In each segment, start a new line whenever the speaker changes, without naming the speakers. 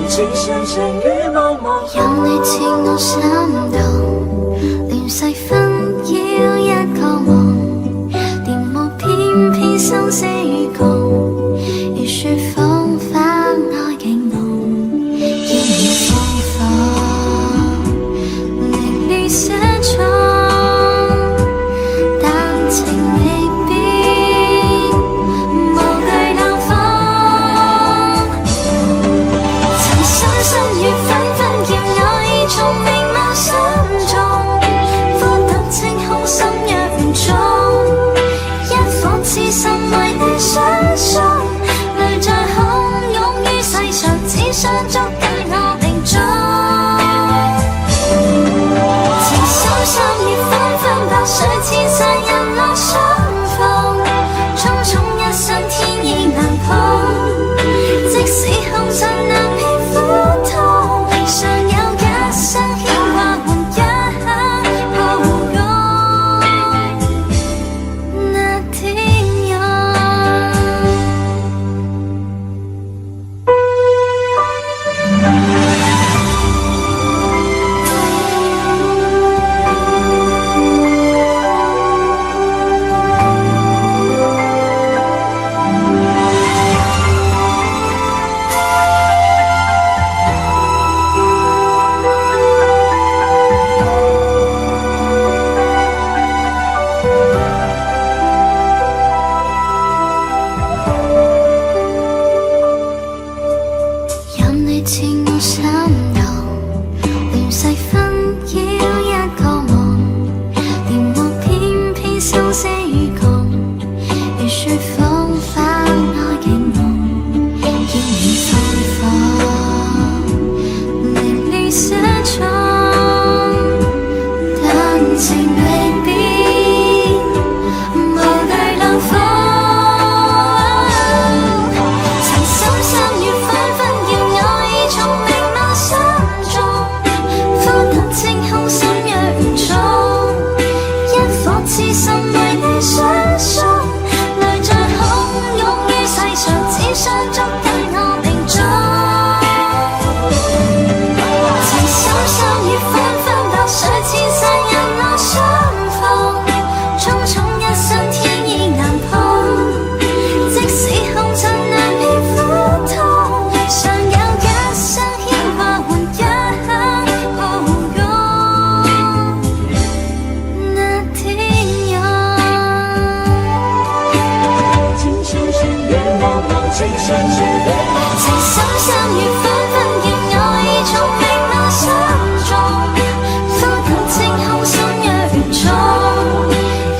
情深深雨濛濛。
有你似我心動，亂世紛擾一個夢，電幕偏偏生死與共，如雪風花愛景濃，煙雨風火，凌亂寫錯，但情未變，無懼冷風。曾深深雨紛紛叫我已從明眸心中，呼吸清空心若唔中，一顆痴心為你相送，淚在洶湧於世上，只想捉緊我命中。情深深雨紛紛，白水千山人落相逢，匆匆一生天意難碰，即使紅塵難免苦痛，尚有一生牽掛換一刻抱擁那天湧。有你似我心動，亂世紛擾一個夢，電幕偏偏生死與共，如雪風花愛景濃，煙雨風火，凌亂寫錯，但情未變，無懼冷風。曾深深雨紛紛叫我已從明眸心中，呼吸清空心若唔重，一顆痴心為你相送，淚在洶湧於世上，只想捉緊我命中。情深深雨紛紛，白水千山人落相逢，匆匆一生天意難碰，即使紅塵難免苦痛，尚有一生牽掛換一刻抱擁那天湧。
情深深雨濛濛，情深深雨濛濛。
情深深雨紛紛，叫我已從明眸心中，呼吸清空心若唔重，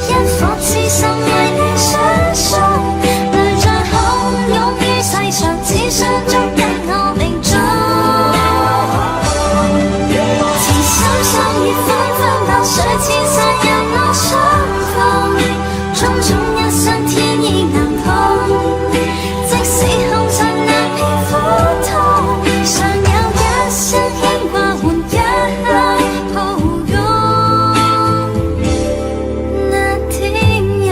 一顆痴心為你相送，淚在洶湧於世上，只想捉緊我命中。情深深雨紛紛，白水千山人落相逢，匆匆一生天意難碰，即使紅塵難免苦痛，尚有一生牽掛換一刻抱擁那天湧。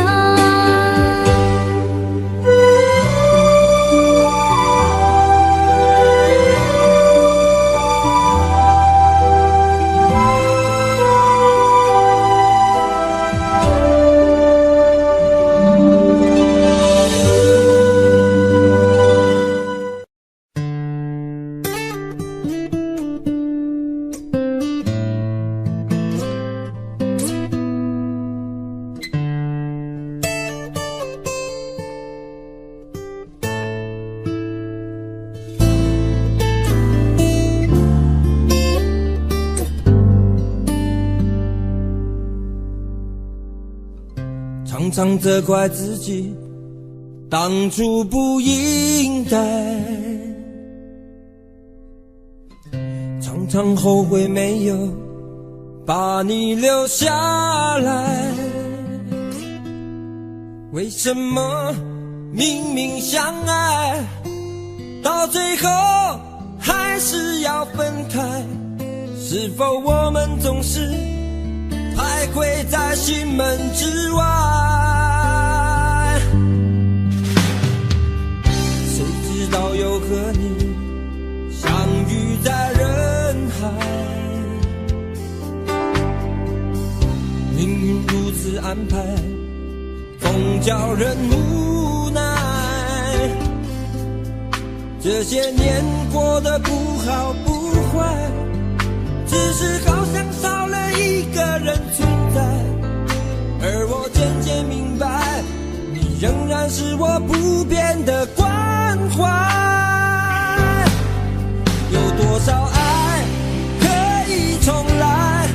常常责怪自己当初不应该，常常后悔没有把你留下来。为什么明明相爱，到最后还是要分开？是否我们总是徘徊在心门之外？谁知道又和你相遇此安排，总叫人无奈。这些年过得不好不坏，只是好像少了一个人存在。而我渐渐明白，你仍然是我不变的关怀。有多少爱可以重来，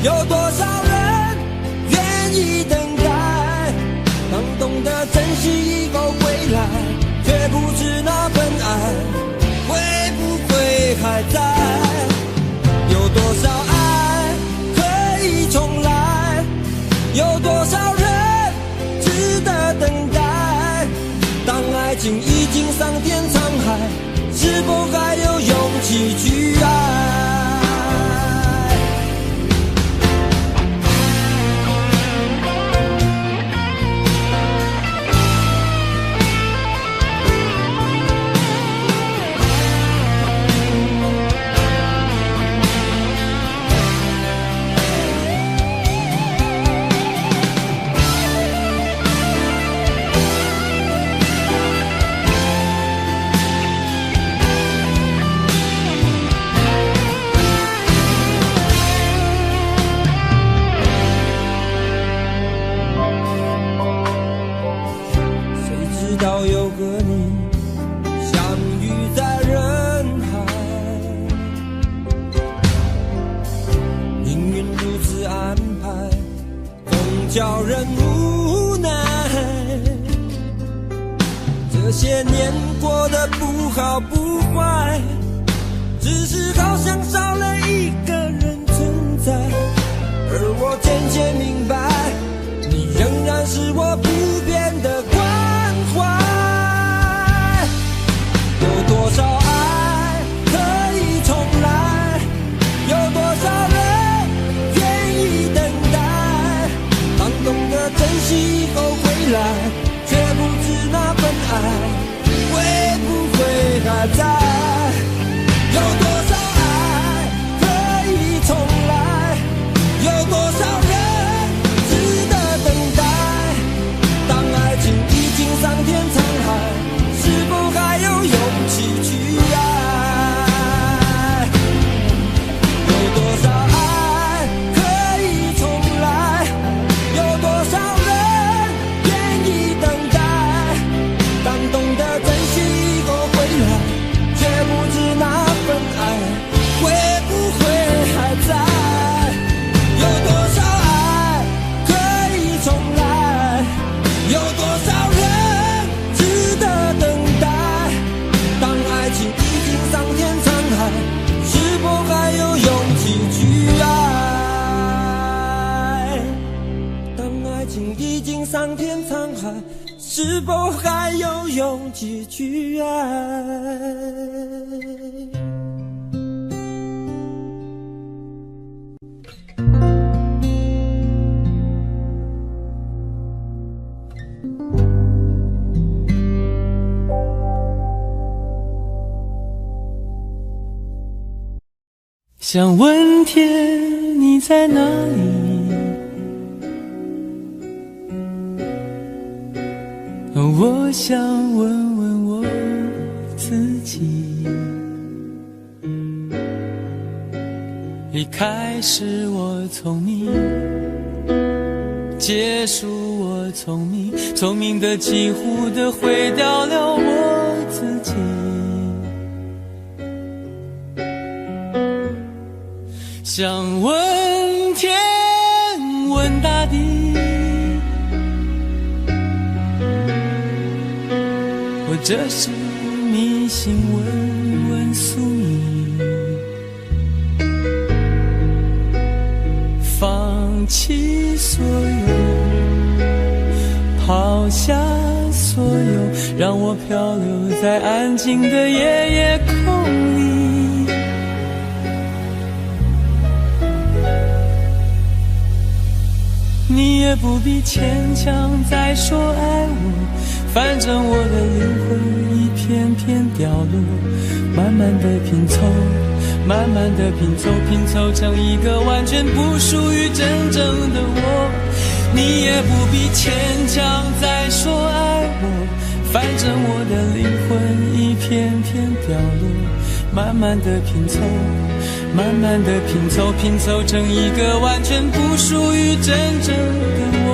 有多少人愿意等待。当懂得珍惜以后归来，却不知那份爱会不会还在。有多少爱可以重来，有多少人值得等待。当爱情已经桑田沧海，是否还有勇气去爱？叫人无奈，这些年过得不好不坏，只是好像少了一个人存在。而我渐渐明白，你仍然是我不变的关怀。有多少爱可以重来，有多少人愿意等待。当懂得珍惜以后回来，却不知那份爱会不会还在。有多少爱可以重来，有多少人值得等待。当爱情已经桑田沧海，是否还有勇气去爱？有多少爱可以重来，有多少人愿意等待。当懂得珍惜以后回来，却不知那份爱会不会还在。有多少爱可以重来，有多少人值得等待。当爱情已经桑田沧海，是否还有勇气去爱？当爱情已经桑田沧海，是否还有勇气去爱？
想问天你在哪里，我想问问我自己。一开始我聪明，结束我聪明，聪明的几乎的毁掉了我自己。想问天问大地，或者是迷信问问宿命，放弃所有，抛下所有，让我漂流在安静的夜夜空里。你也不必牵强再说爱我，反正我的灵魂一片片掉落，慢慢的拼凑，慢慢的拼凑，拼凑成一个完全不属于真正的我。你也不必牵强再说爱我，反正我的灵魂一片片掉落，慢慢的拼凑，慢慢的拼凑，拼凑成一个完全不属于真正的我。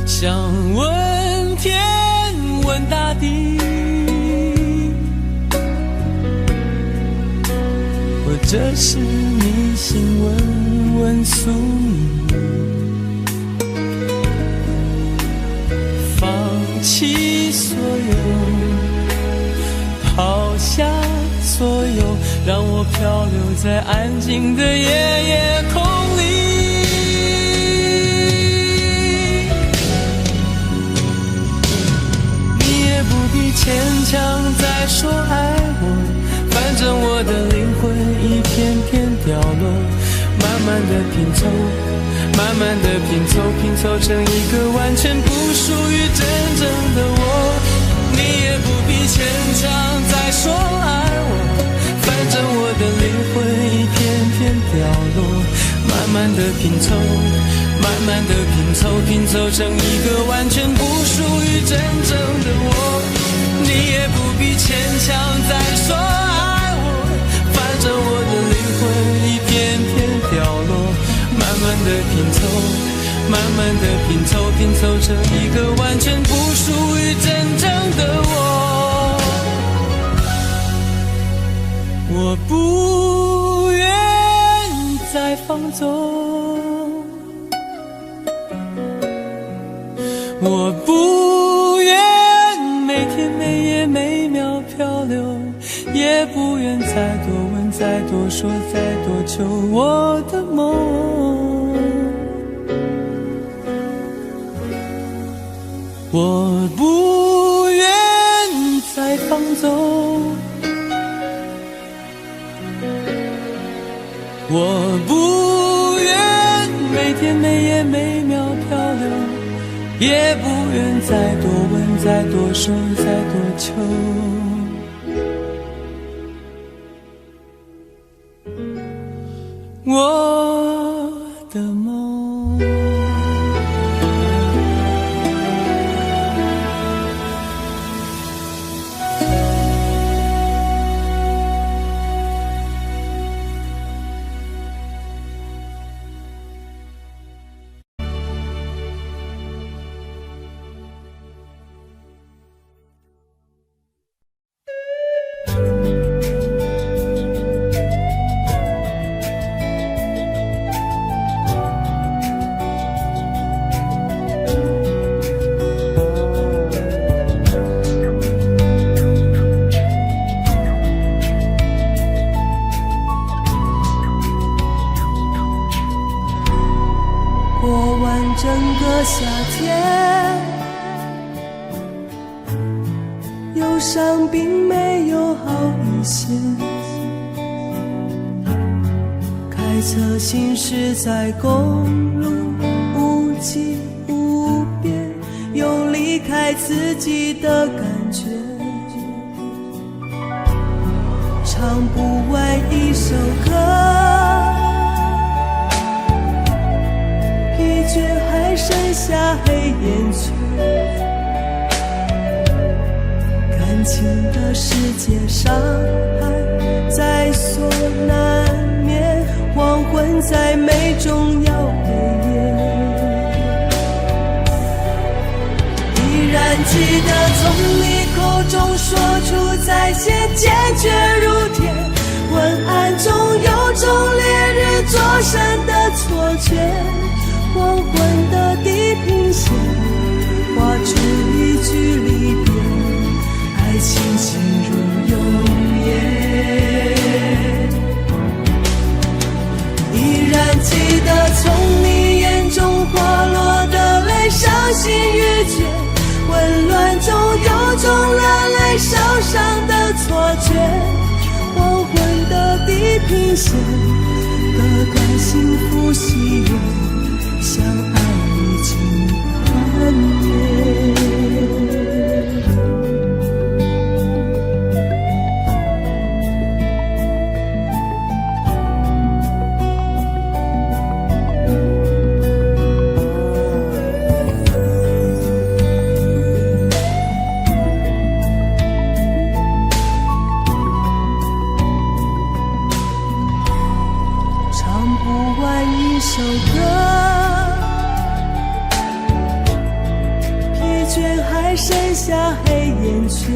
想问天问大地，或者是迷信问问宿命，放弃所有，抛下所有，让我漂流在安静的夜空里。牵强再说爱我，反正我的灵魂一片片掉落，慢慢的拼凑，慢慢的拼凑，拼凑成一个完全不属于真正的我。你也不必牵强再说爱我，反正我的灵魂一片片掉落，慢慢的拼凑，慢慢的拼凑，拼凑成一个完全不属于真正的我。你也不必牵强再说爱我，反正我的灵魂一片片掉落，慢慢的拼凑，慢慢的拼凑，拼凑成一个完全不属于真正的我。我不愿再放纵，我不愿每天每夜每秒漂流，也不愿再多问再多说再多求我的梦。我不愿再放纵，我不愿每天每夜每秒漂流，也不愿再多问再多说再多求我的梦。
整个夏天，忧伤并没有好一些，开车行驶在公路，无际无边，有离开自己的感觉，唱不完一首歌，却还剩下黑眼圈，感情的世界伤害在所难免，黄昏在美中要黑夜，依然记得从你口中说出再见，坚决如铁，昏暗中有种烈日灼身的错觉，黄昏的地平线画出一句离别，爱情进入永夜。绝，混乱中有种热泪烧伤的错觉，黄昏的地平线，隔断幸福喜悦，相爱已经幻灭。首歌，疲倦还剩下黑眼圈，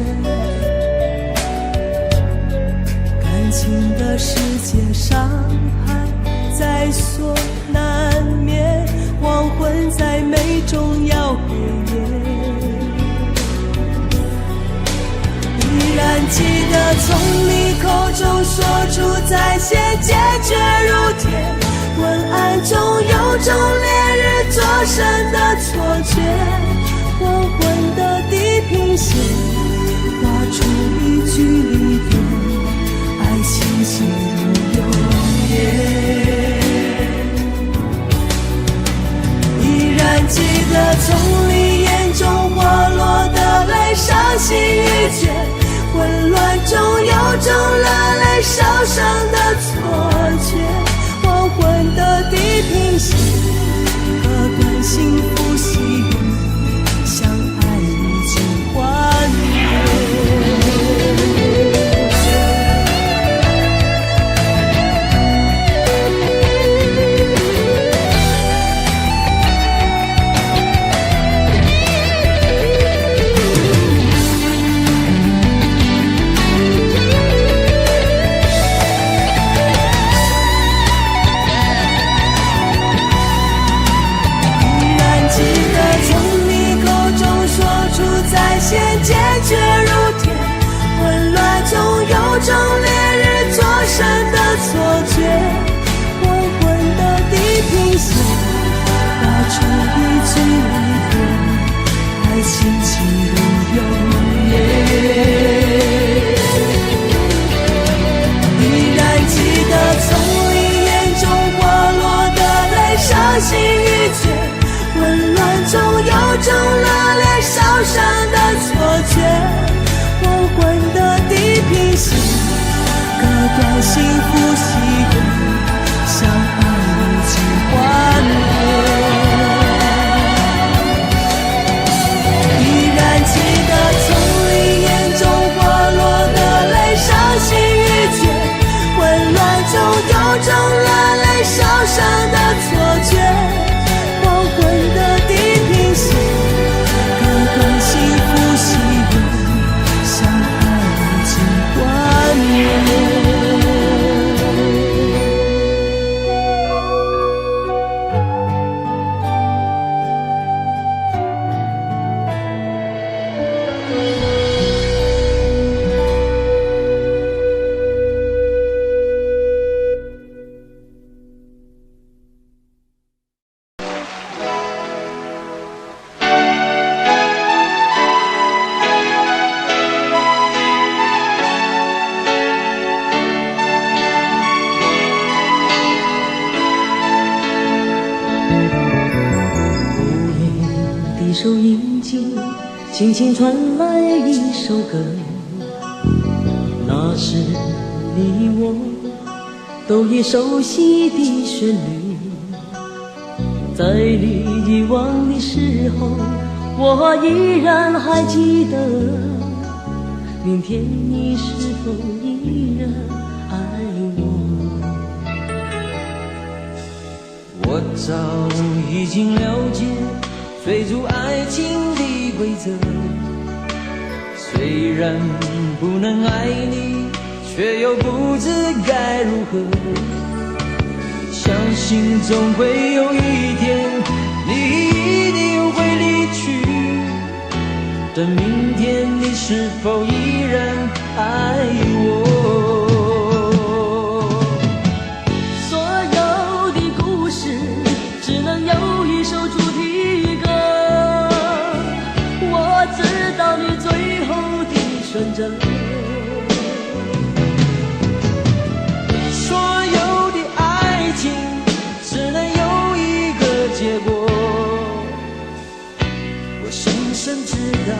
感情的世界伤害在所难免，黄昏在美中要黑夜，依然记得从你口中说出再见，坚决如铁，昏暗中有种烈日灼身的错觉，黄昏的地平线画出一句离别，爱情进入永夜。依然记得从你眼中滑落的泪，伤心欲绝，混乱中有种热泪烧伤的错觉，黄昏的地平线，隔断幸福喜悦，相爱已经幻灭。坚决如铁，混乱中有种烈日灼身的错觉，黄昏的地平线画出一句离别，爱情进入永夜。依然记得从你眼中滑落的泪，伤心欲绝，混乱中有种热烈烧伤的错觉，黄昏的地平线，隔断幸福喜悦，相爱已经幻灭。依然记得从你眼中滑落的泪，伤心欲绝，混乱中有种热泪烧伤的错觉，黄昏的地平线，隔断幸福喜悦，相爱已经幻灭。
收音机轻轻传来一首歌，那是你我都已熟悉的旋律，在你遗忘的时候，我依然还记得，明天你是否依然爱我？
我早已经了解追逐爱情的规则，虽然不能爱你，却又不知该如何。相信总会有一天，你一定会离去。等明天你是否依然爱我？
所有的故事只能有一首主题歌，
深深知道，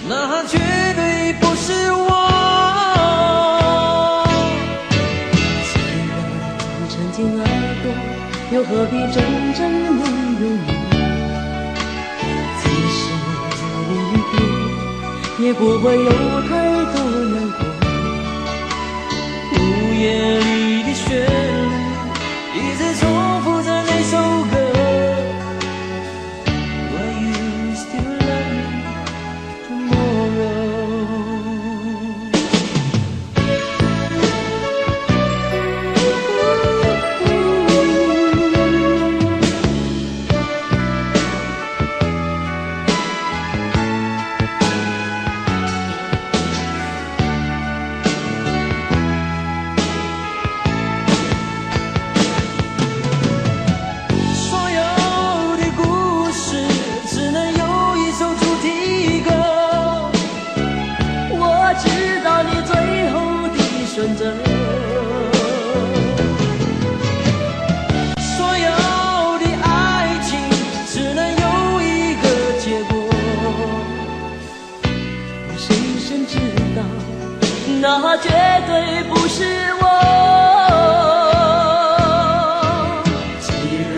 那绝对不是我。
既然曾经爱过，又何必真正拥有你？即使离别，也不会有太多难过。
午夜里的旋律，一直重复着那首歌。Will you still love me tomorrow？
那绝对不是我。既然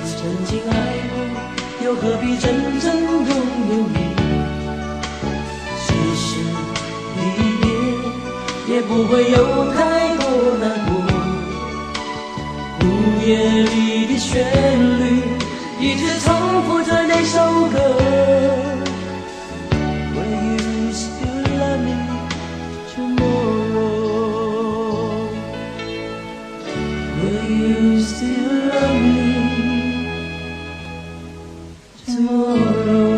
曾经爱过，又何必真正拥有你？即使离别，也不会有太多难过。午夜里的旋律，一直重复着那首歌。You still love me tomorrow?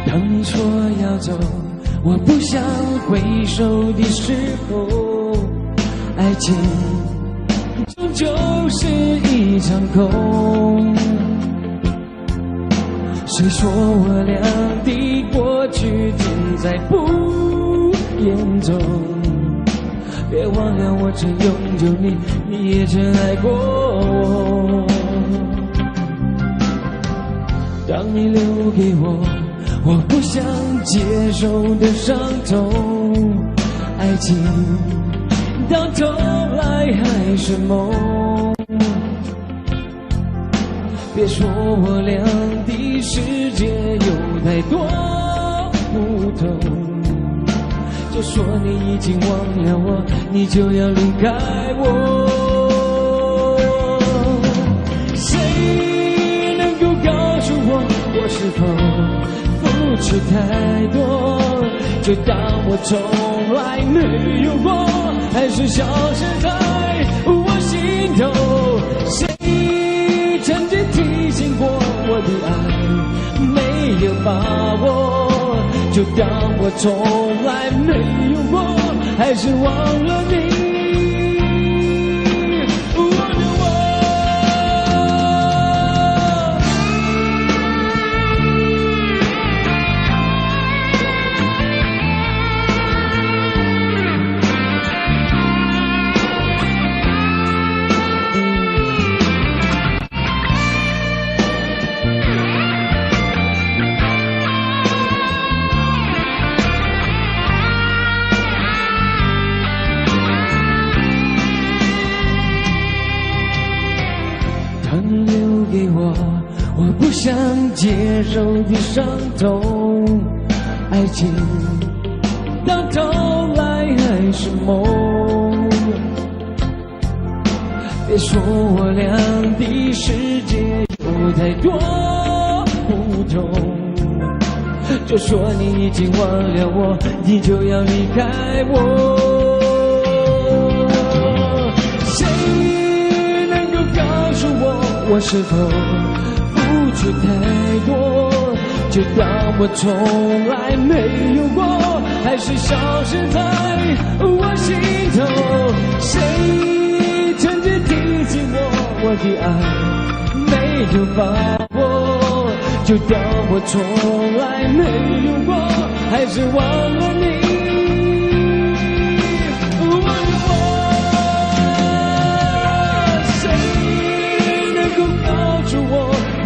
当说要走，我不想回首的时候，爱情终究是一场空。谁说我俩的过去尽在不言中？别忘了我曾拥有你，你也曾爱过我。当你留给我我不想接受的伤痛，爱情到头来还是梦。别说我俩的世界有太多不同，就说你已经忘了我，你就要离开我。谁能够告诉我，我是否付出太多，就当我从来没有过，还是消失在我心头。谁曾经提醒过我的爱没有把握，就当我从来没有过，还是忘了你。留给我我不想接受的伤痛，爱情到头来还是梦。别说我俩的世界有太多不同，就说你已经忘了我，你就要离开我。我是否付出太多，就当我从来没有过，还是消失在我心头？谁曾经提醒我的爱没有把握，就当我从来没有过，还是忘了你。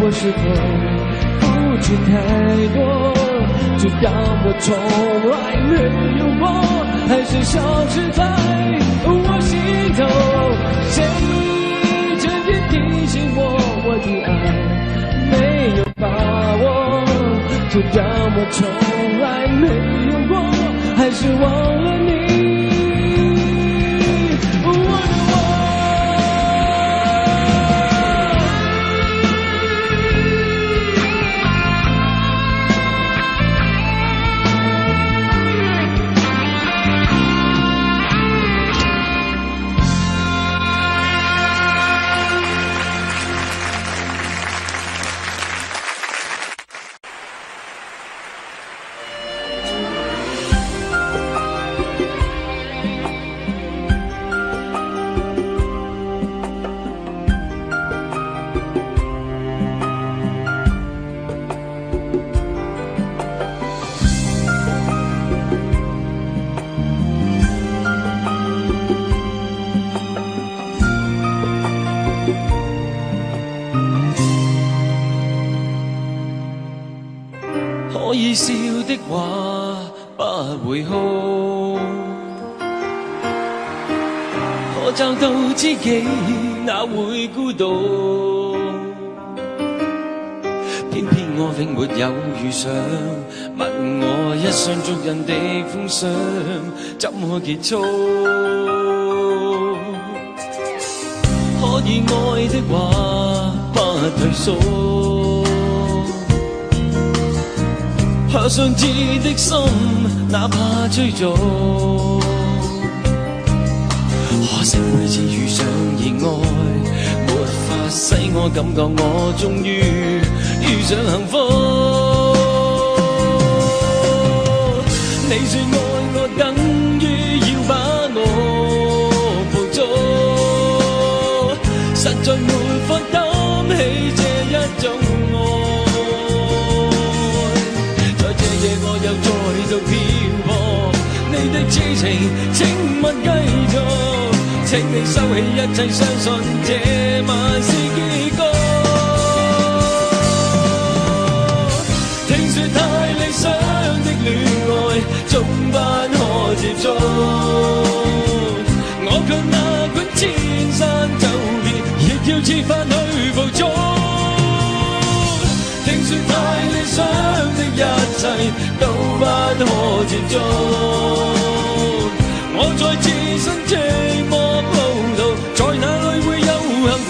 我是否付出太多，就当我从来没有过，还是消失在我心头？谁曾经提醒我的爱没有把握，就当我从来没有过，还是忘了你。
可以笑的话不會哭，可找到知己哪會孤獨？偏偏我永沒有遇上，問我一雙足印的風霜怎麼結束？可以愛的話不退縮，可想知的心，哪怕追逐。可惜每次遇上意外，沒法使我感覺我終於遇上幸福。你說愛我等於要把我捕捉，實在沒法擔起這一種我又再度漂泊，你的痴情請勿繼續，請你收起一切，相信這晚是結局。聽說太理想的戀愛總不可接觸，我卻哪管千山走遍，亦要設法去捕捉。聽說太理想的一切都不可接觸，我在自身寂寞路途，在哪裏會有幸福？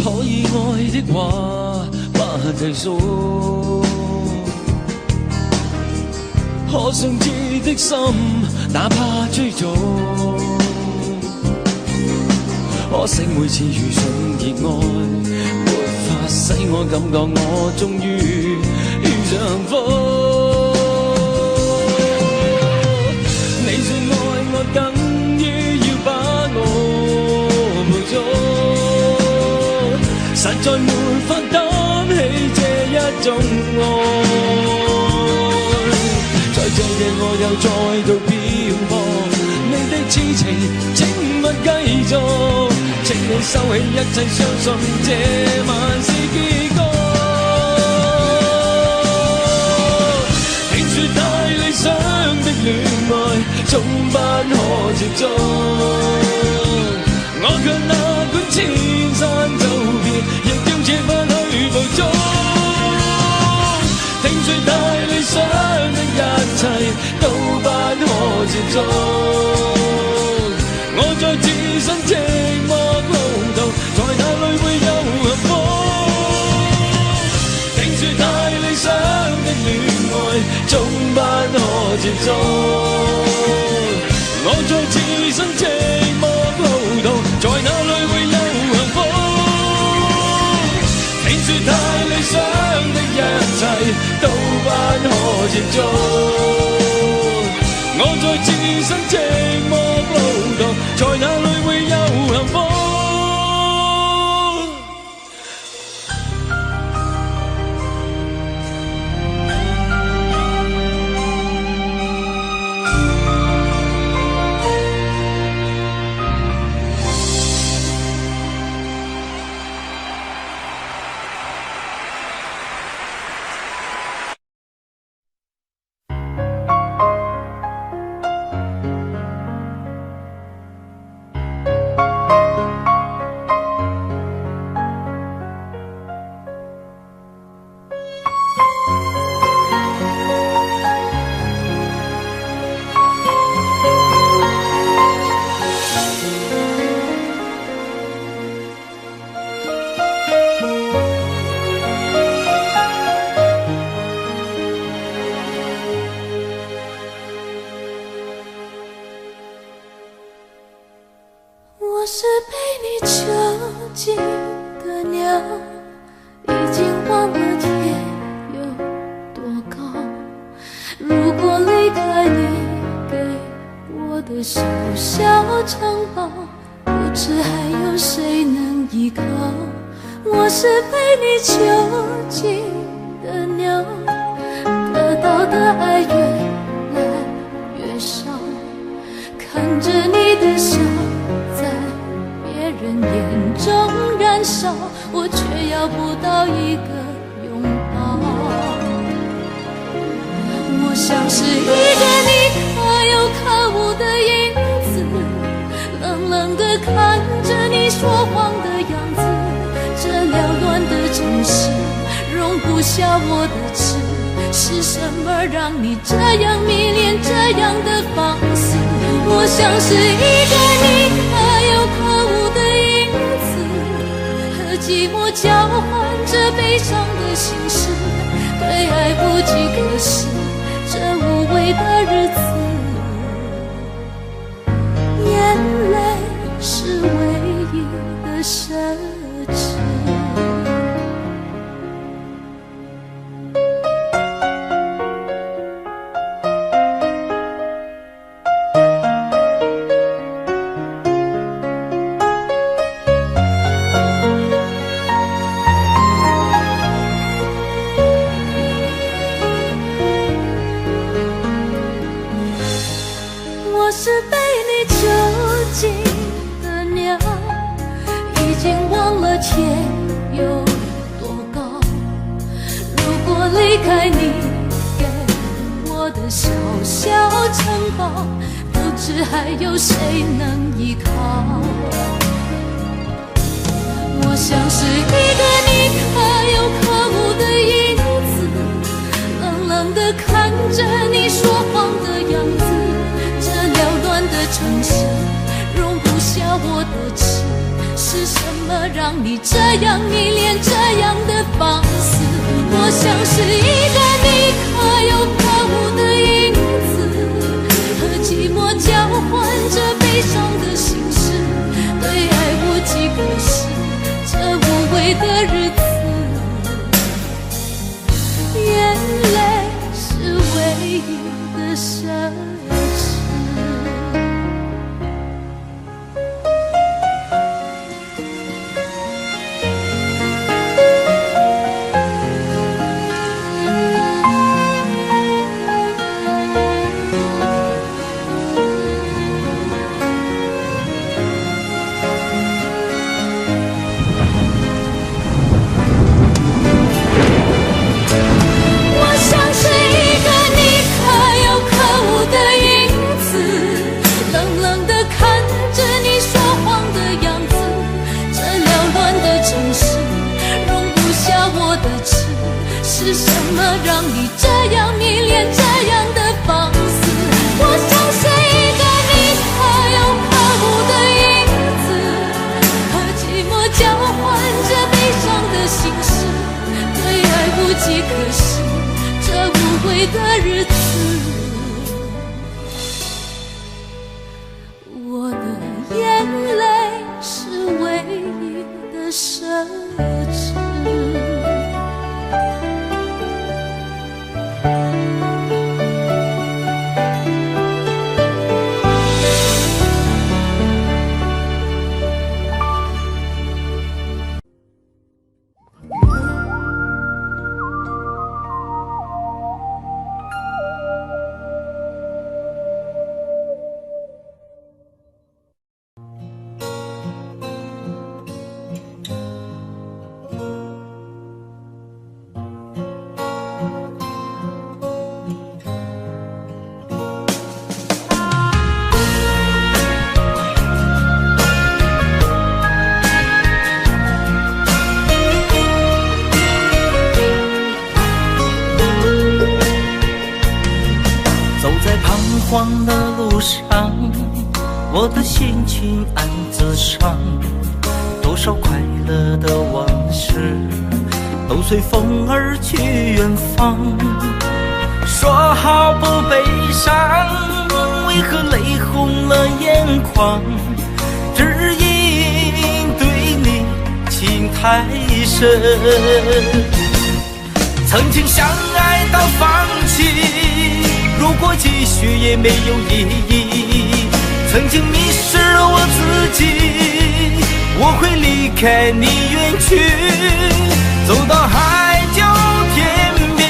可以愛的話不退縮，可想知的心哪怕追逐。可惜每次遇上熱愛，沒法使我感覺我終於遇上幸福。你說愛我等於要把我捕捉，實在沒法擔起這一種愛，在這夜我又再度漂泊，你的痴情請勿繼續，請你收起一切，相信這晚是結局。想的戀愛，總不可接觸。我卻哪管千山走遍，亦要設法去捕捉。聽說太理想的一切都不可接觸。我在自身寂寞路途，在那裏會有幸福。聽說太理想的戀愛總不可接觸。我在自身寂寞路途，在那裏會有幸福。聽說太理想的一切都不可接觸。我在自身寂寞路途，在那裏會有幸福。
我是被你囚禁的鸟，已经忘了天有多高。如果离开你给我的小小城堡，不知还有谁能依靠。我是被你囚禁的鸟，得到的爱越来越少，看着你的笑在别人眼中燃烧，我却要不到一个拥抱。我像是一个你可有可无的影子，冷冷地看着你说谎的样子。这缭乱的城市容不下我的痴，是什么让你这样迷恋，这样的放肆？我像是一个你可有可无的影子，和寂寞交换着悲伤的心事，对爱不计可施，这无味的日子，眼泪是唯一的奢侈。我是被你囚禁的鸟，已经忘了天有多高。如果离开你给我的小小城堡，不知还有谁能依靠。我像是一个你可有可无的影子，冷冷地看着你说谎的样子。这缭乱的城市容不下我的痴，是什么让你这样迷恋，这样的放肆？我像是一个你可有可无的影子，和寂寞交换着悲伤的心事，对爱无计可施，这无味的日子，眼泪是唯一的奢侈。
让你这样迷恋这样的放肆？我像是一个你可有可无的影子，和寂寞交换着悲伤的心事，对爱无计可施，这无悔的日子。我的眼泪是唯一的奢侈。
慌的路上，我的心情暗自伤，多少快乐的往事都随风而去远方。说好不悲伤，为何泪红了眼眶？只因对你情太深，曾经相爱到放弃，如果继续也没有意义。曾经迷失了我自己，我会离开你远去，走到海角天边，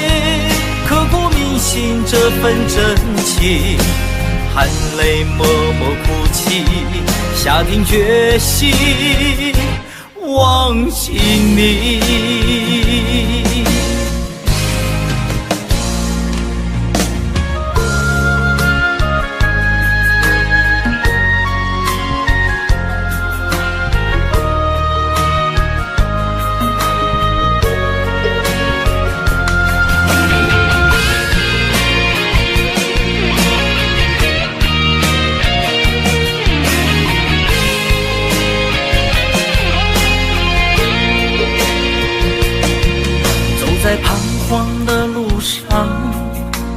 刻骨铭心这份真情，含泪默默哭泣，下定决心忘记你。在彷徨的路上，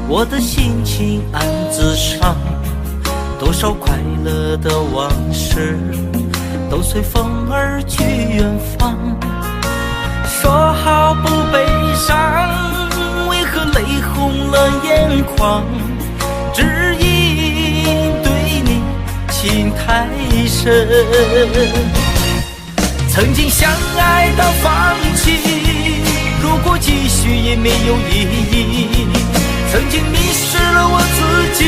我的心情暗自伤，多少快乐的往事都随风而去远方。说好不悲伤，为何泪红了眼眶？只因对你情太深，曾经相爱到放弃，如果继续也没有意义。曾经迷失了我自己，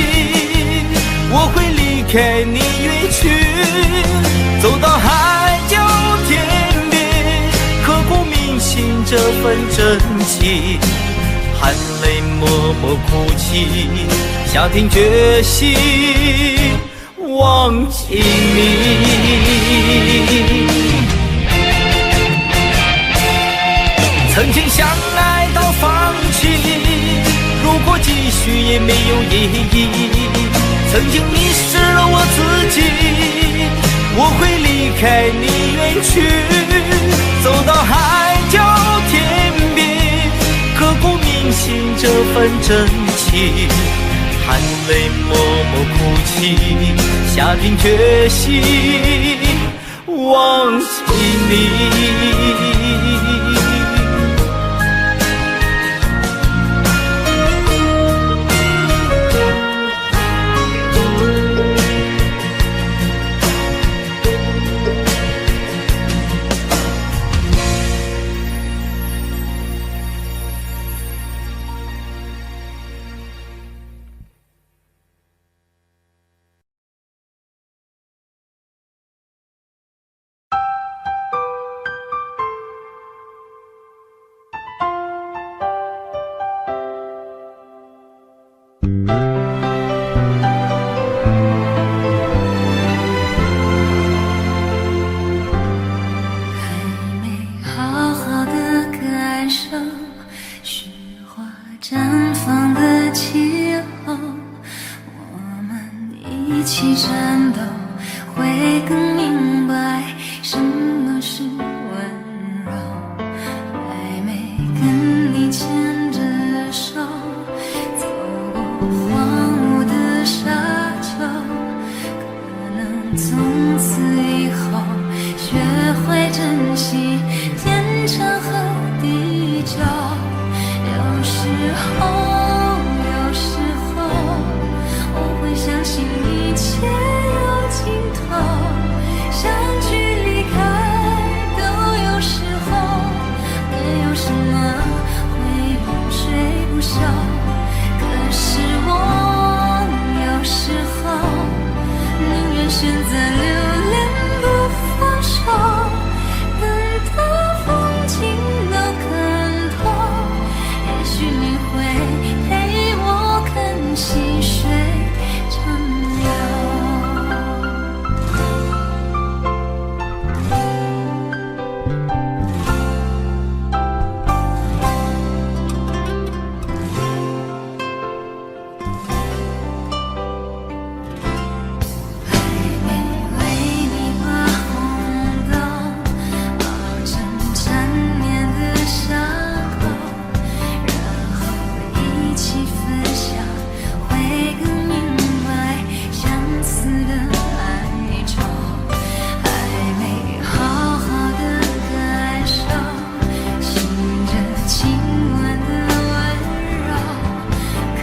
我会离开你远去，走到海角天边，刻骨铭心这份真情，含泪默默哭泣，下定决心忘记你。曾经相爱到放弃，如果继续也没有意义。曾经迷失了我自己，我会离开你远去，走到海角天边，刻骨铭心这份真情，含泪默默哭泣，下定决心忘记你。
更明白什么是温柔。还没跟你牵着手走过荒芜的沙丘，可能从此以后学会珍惜天长和地久。有时候我会相信一切有尽头，相聚离开都有时候，没有什么会永垂不朽。可是我有时候宁愿选择留恋不放手，等到风景都看透，也许你会陪我看细水长流。还没为你画红豆，熬成缠绵的伤口，然后一起分享，会更明白相思的哀愁。还没好好的感受，醒着亲吻的温柔，可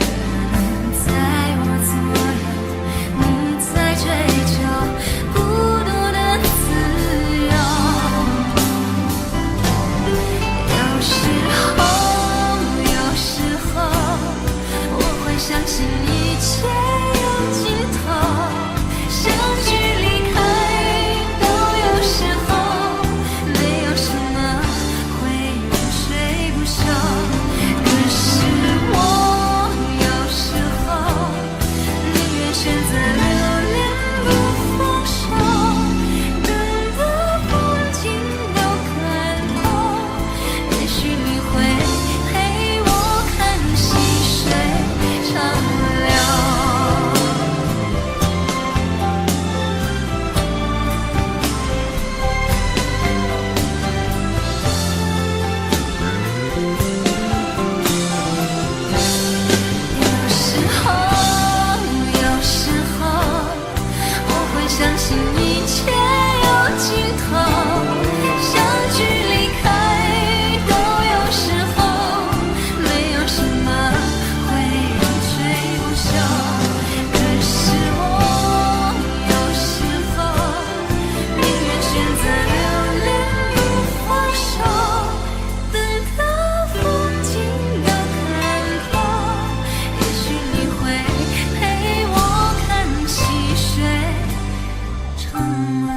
能在我左右，你在追求孤独的自由。有时候我会相信一切有尽头，相聚离开都有时候，没有什么会永垂不朽。可是我有时候宁愿选择留恋不放手，等到风景都看透，也许你会陪我看细水长流。有时候我会相信一切有尽头，相聚离开都有时候，没有什么会永垂不朽。可是我有时候宁愿选择留恋不放手，等到风景都看透，也许你会陪我看细水长流。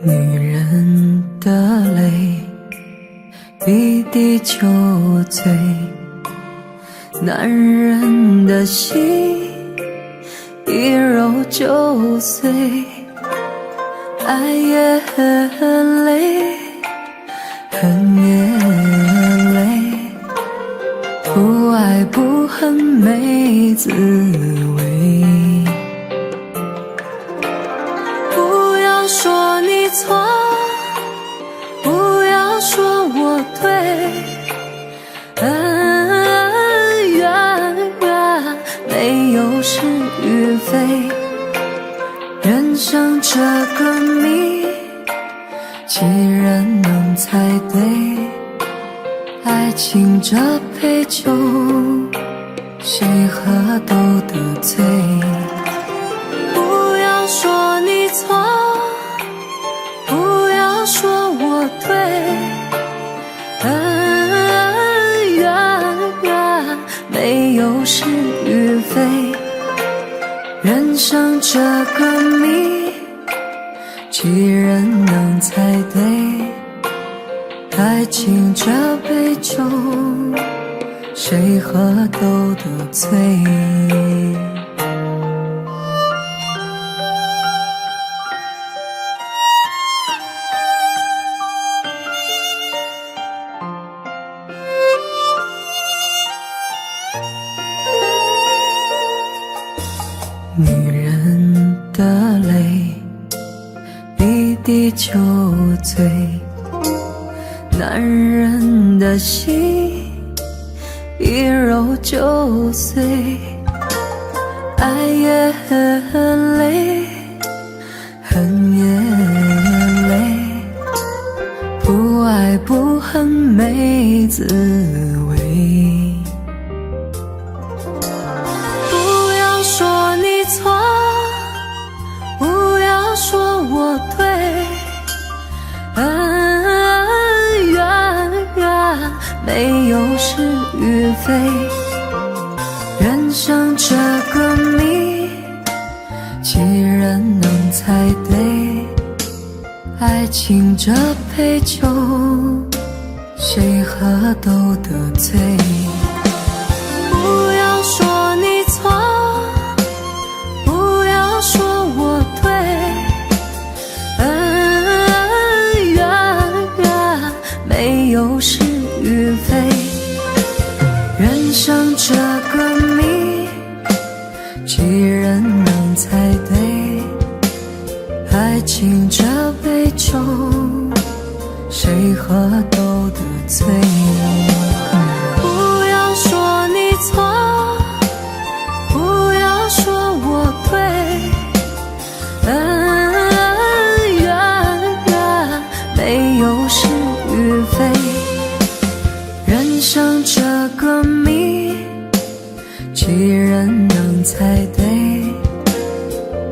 女人的泪比地球醉，男人的心一揉就碎。爱也很累，恨也累，不爱不恨没滋味。不要说你错，不要说我对，恩怨没有是与非，生这个谜，几人能猜对？爱情这杯酒，谁喝都得醉。不要说你错，不要说我对，恩怨没有是与非。人生这个谜，几人能猜对？爱情这杯酒，谁喝都得醉。女人的泪一滴就醉，男人的心一揉就碎。爱也累，恨也累，不爱不恨没滋味。不要说你错，不要说我对，恩怨没有是与非。人生这个谜，几人能猜对？爱情这杯酒，谁喝都得醉。不要说你错，不要说我对，恩怨没有是与非。人生这个谜，几人能猜对？爱情这杯酒，谁喝都得醉。不要说你错，不要说我对，恩怨没有是与非。人生这个谜，几人能猜对？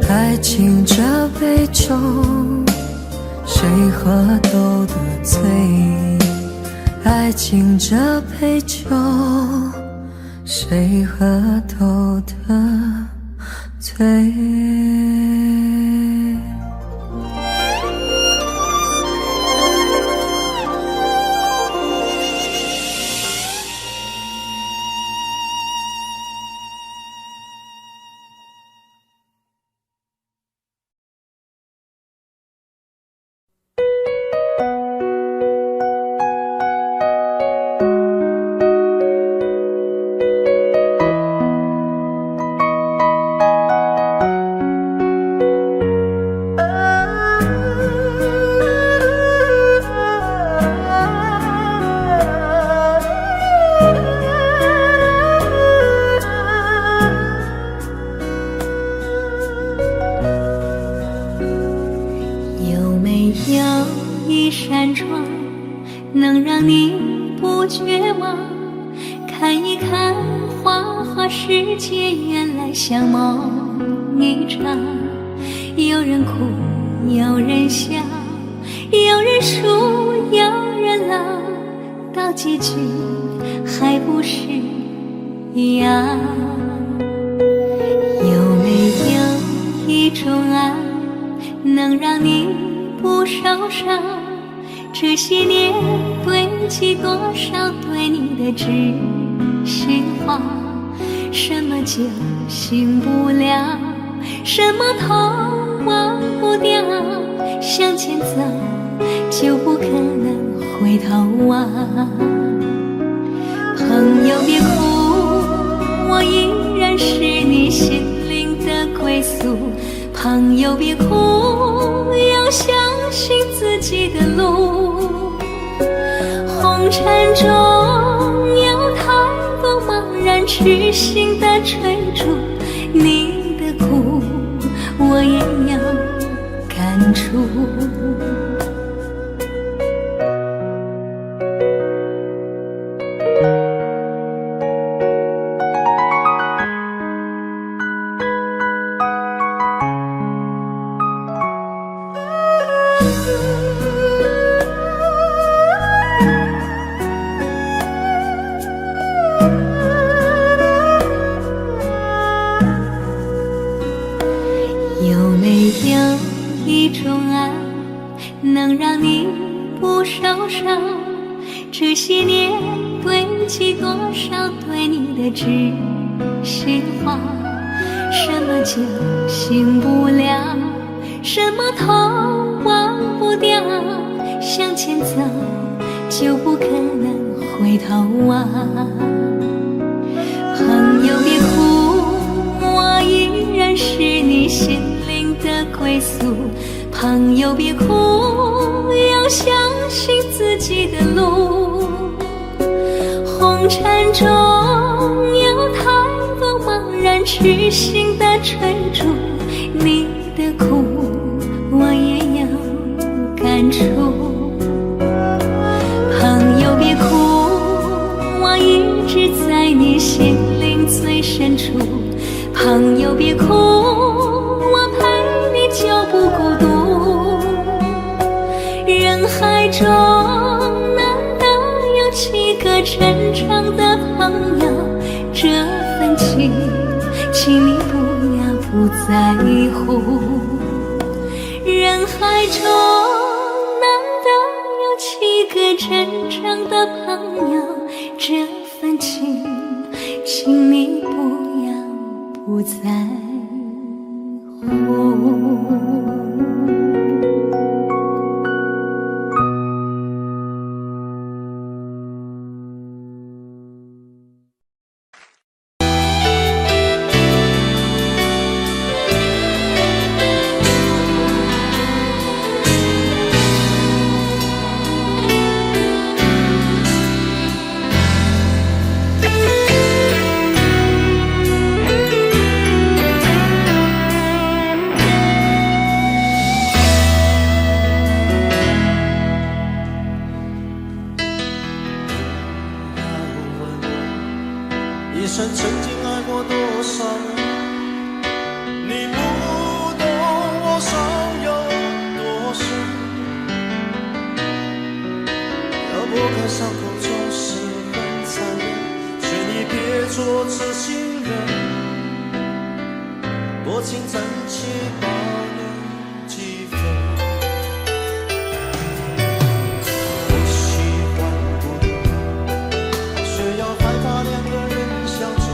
爱情这杯酒，谁喝都得醉。爱情这杯酒，谁喝都得醉。
一扇窗能让你不绝望，看一看花花世界，原来像梦一场。有人哭，有人笑，有人输，有人老，到结局还不是一样。有没有一种爱能让你不受伤？这些年堆积多少对你的知识话？什么酒醒不了，什么痛忘不掉，向前走就不可能回头望。朋友别哭，我依然是你心灵的归宿。朋友别哭，要相信自己的路。红尘中有太多茫然痴心的追逐，你的苦我也要感触。有没有一种爱，能让你不受伤？这些年堆积多少对你的知心话？什么叫醒不了？什么痛忘不掉？向前走就不可能回头啊！朋友别哭，我依然是你心灵的归宿。朋友别哭，要相信自己的路。红尘中有太多茫然痴心的追逐，你的苦我也有感触。朋友别哭，我一直在你心灵最深处。朋友别哭，我陪你就不孤独。人海中难得有几个真正的朋友，这份情请你不要不在乎。人海中难得有几个真正的朋友，这份情请你不要不在乎。
一生曾经爱过多少人，你不懂我伤有多深。要拨开伤口总是很残忍，劝你别做痴心人，多情真情把你几分。我喜欢孤独，却要害怕两个人相处。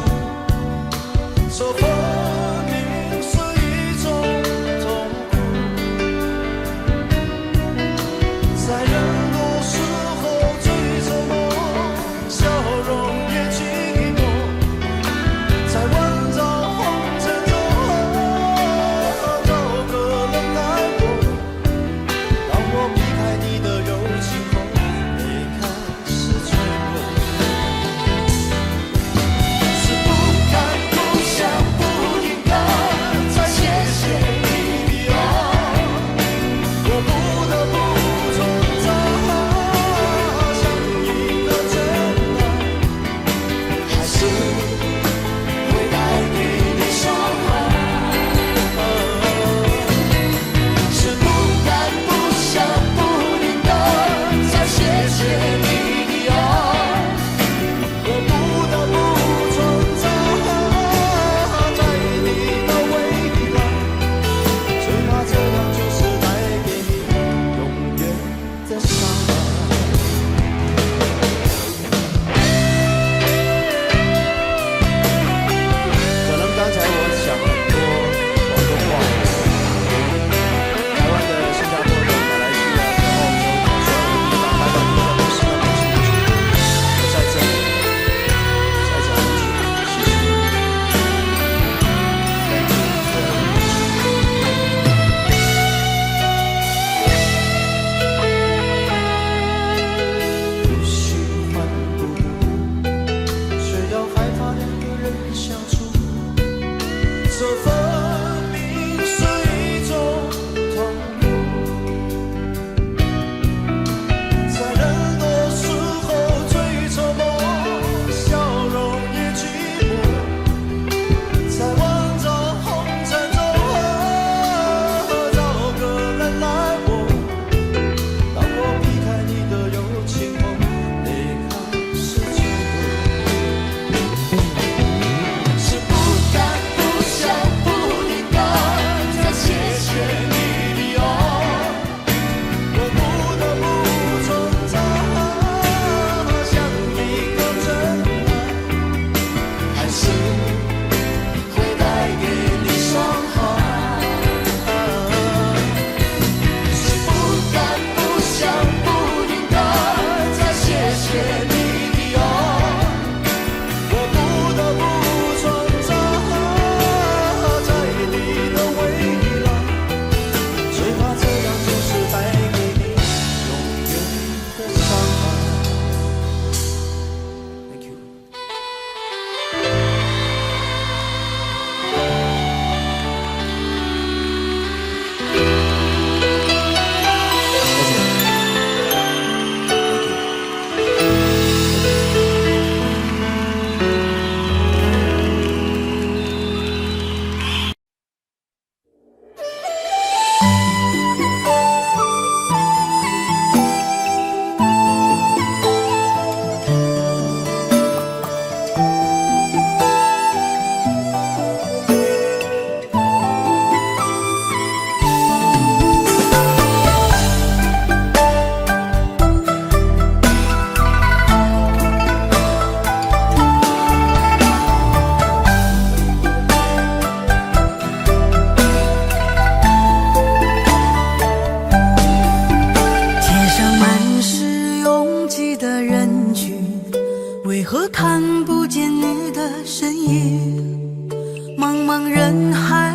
为何看不见你的身影？茫茫人海，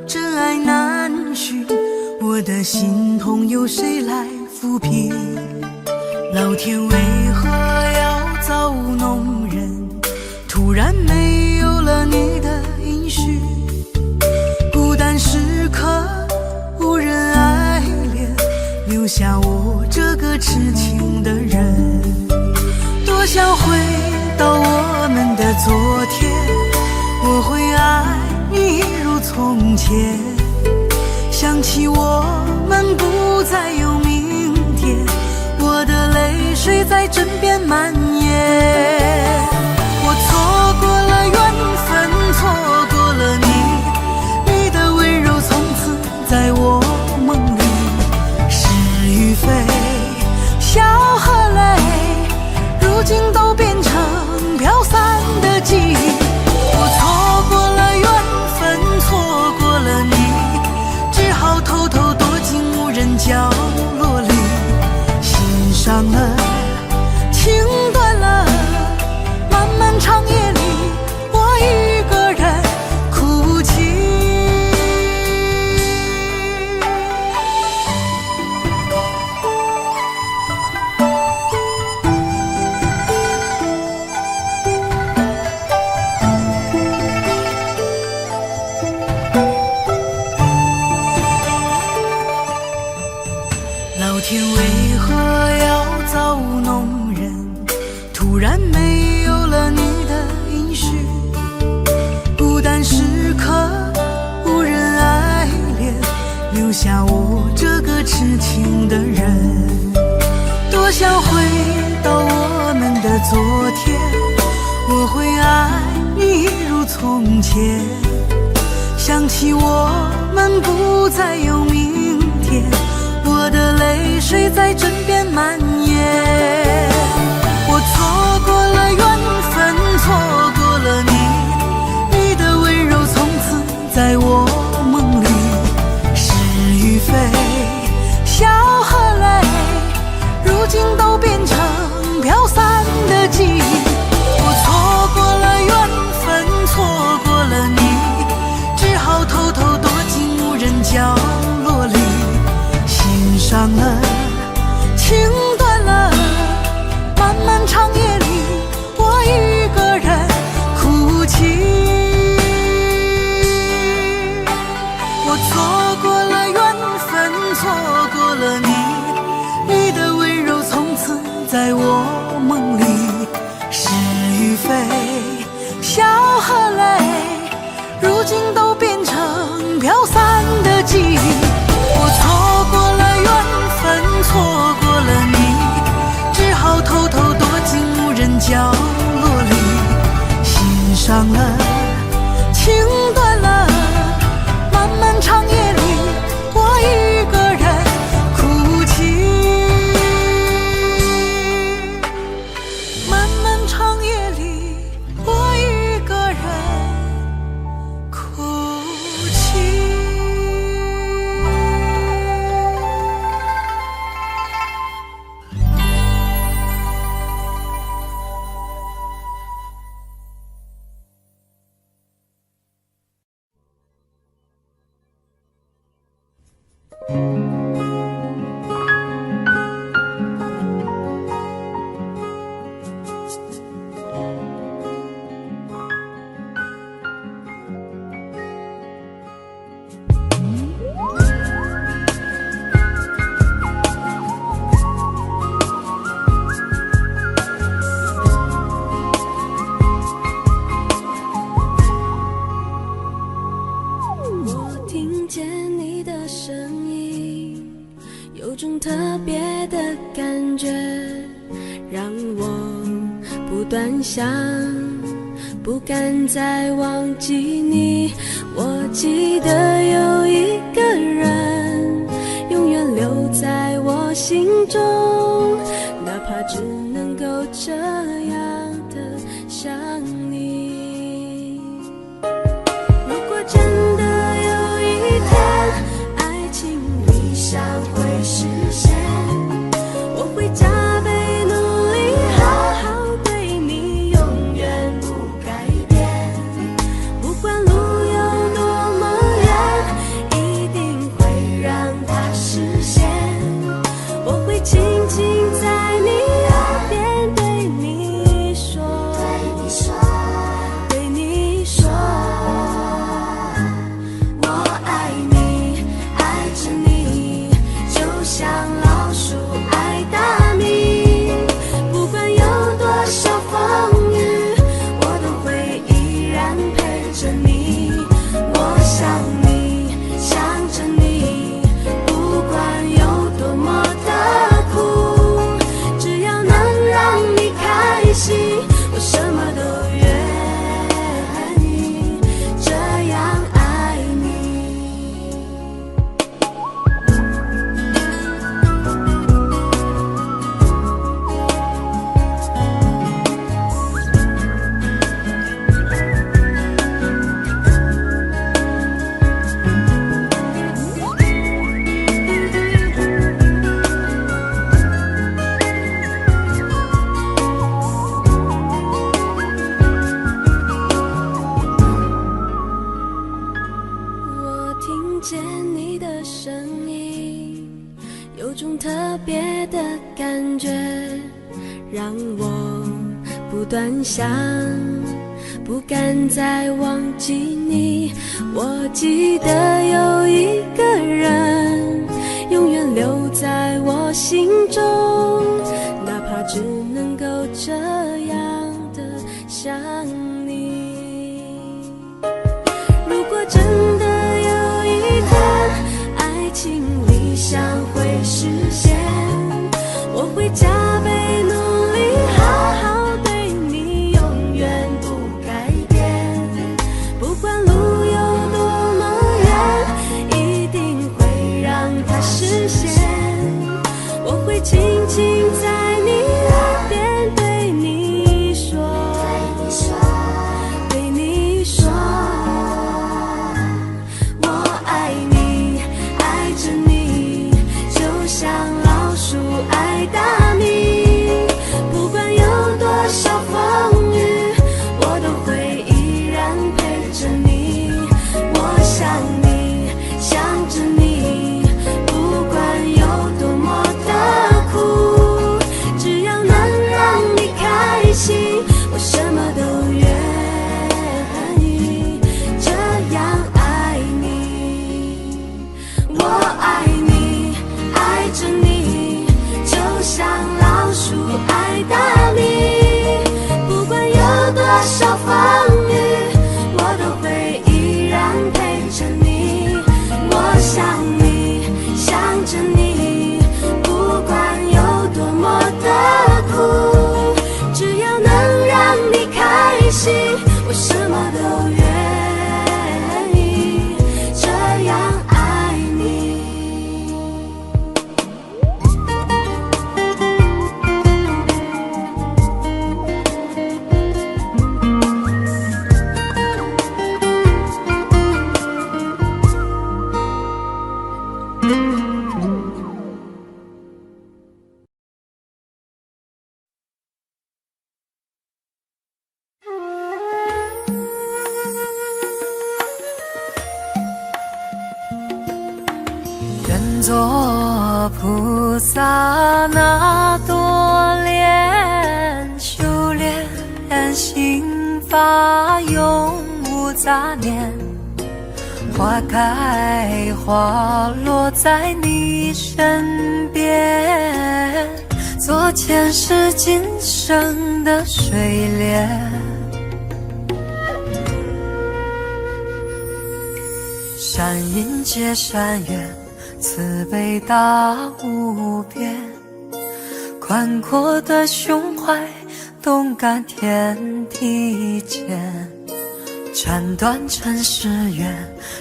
真爱难寻，我的心痛有谁来抚平？老天为何要造物弄人？突然没有了你的音讯，孤单时刻无人爱怜，留下我这个痴情的人。多想回到我们的昨天，我会爱你如从前。想起我们不再有明天，我的泪水在枕边蔓延。我错过了缘分，错过了你，你的温柔从此在我梦里。是与非，笑和泪，如今都变成飘散的记忆。我错过了缘分，错过了你，只好偷偷躲进无人角落里。心伤了，情断了，漫漫长夜里，我一个人哭泣。老天为何要造物弄人？突然没有了你的音讯，孤单时刻无人爱怜，留下我这个痴情的人。多想回到我们的昨天，我会爱你如从前。想起我们不再有明天，我的泪水在枕边蔓延。我错过了缘分，错过了你，你的温柔从此在我梦里。是与非，笑和泪，如今都变成飘散的记忆。我错过了缘分，错过了你，只好偷偷躲进无人角落里。心伤了，情断了，漫漫长夜里，我一个人哭泣。我错过了缘分，错过了你，你的温柔从此在我梦里。是与非，笑和泪，如今都变成飘散的记忆。我错过了缘分，错过了你，只好偷偷躲进无人角落里。心伤了，情断了，漫漫长夜里，我一个人哭泣。漫漫长夜里，我一个人哭有种特别的感觉，让我不断想，不敢再忘记你。我记得有一个人永远留在我心中，哪怕只能够这样的想你。如果真的有一天爱情理想会实现，我会加倍努力好好对你，永远不改变。不管路有多么远，一定会让它实现。我会轻轻在你耳边对你说，对你说，我爱你，爱着你，就像老鼠爱大米。不管有多少风雨，我都会依然陪着你。我想你，想着你，不管有多么的苦，只要能让你开心，我什么都愿意，这样爱你。我听见你的声音，有种特别的感觉，让我不断想，不敢再忘记你。我记得有一个人永远留在我心中，哪怕只能够这样的想你。如果真的有一天爱情理想会实现，我会加倍努力好好对你，永远不改变。不管路有多么远，一定会让它实现。我会轻轻在你耳边对你说，对你说，我爱你，爱着你，就像老鼠爱大米。不管有多少风雨，我都会依然陪着你。我想你，想着你，不管有多么的苦，只要能让你开心，我什么都愿意，这样爱你。我爱你，爱着你，就像老鼠爱大米。不管有多少风雨，我都会依然陪着你。我想你，想着你，不管有多么的苦，只要能让你开心，我什么都愿意，这样爱你。
愿做菩萨那多莲，修炼心法永无杂念。花开花落在你身边，做前世今生的水莲。善因结善缘，慈悲大无边，宽阔的胸怀，动感天地间，斩断尘世缘，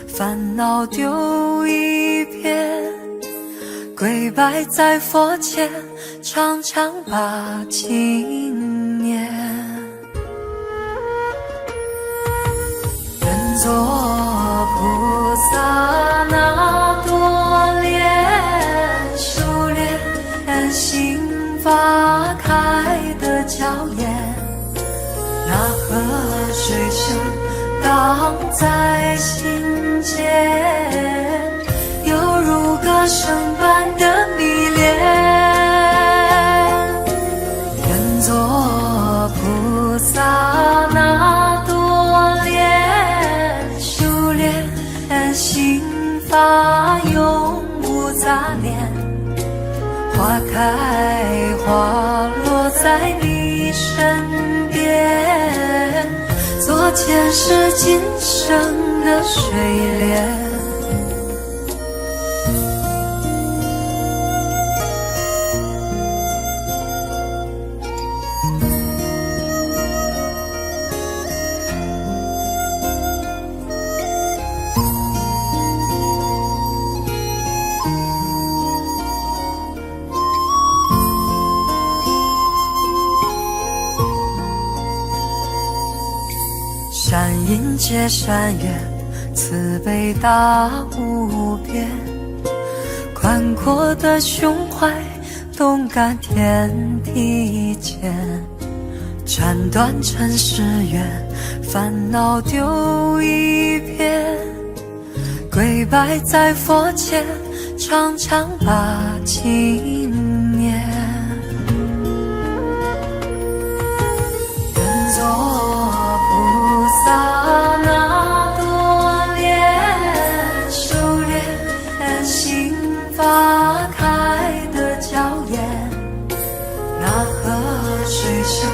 烦恼丢一片，跪拜在佛前，常常把经念。愿做菩萨那多莲，修炼心法开的娇艳，那河水声荡在心间，犹如歌声般的迷恋。愿做菩萨那多莲，修炼心法永无杂念，花开花落在你身边，做前世今生的水莲。善因结善缘，慈悲大无边，宽阔的胸怀，动感天地间，斩断尘世缘，烦恼丢一片，跪拜在佛前，常常把经念。愿做菩萨那多莲，修炼心法开的娇艳，那河水声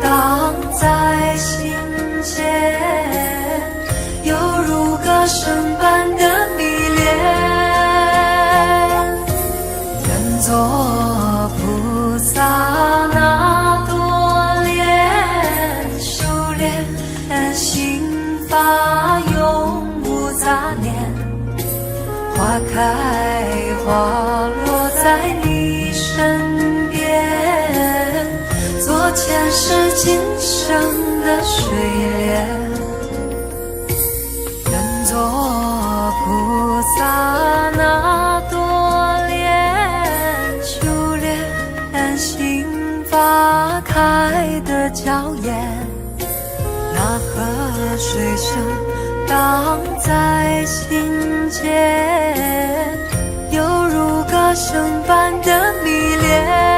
荡在心间，犹如歌声般的迷恋。愿做菩萨那多莲，修炼心法永无杂念，花开花落在你身边，做前世今生的水莲。愿做菩萨那多莲，修炼心法开的娇艳，那河水声荡在心间，犹如歌声般的迷恋。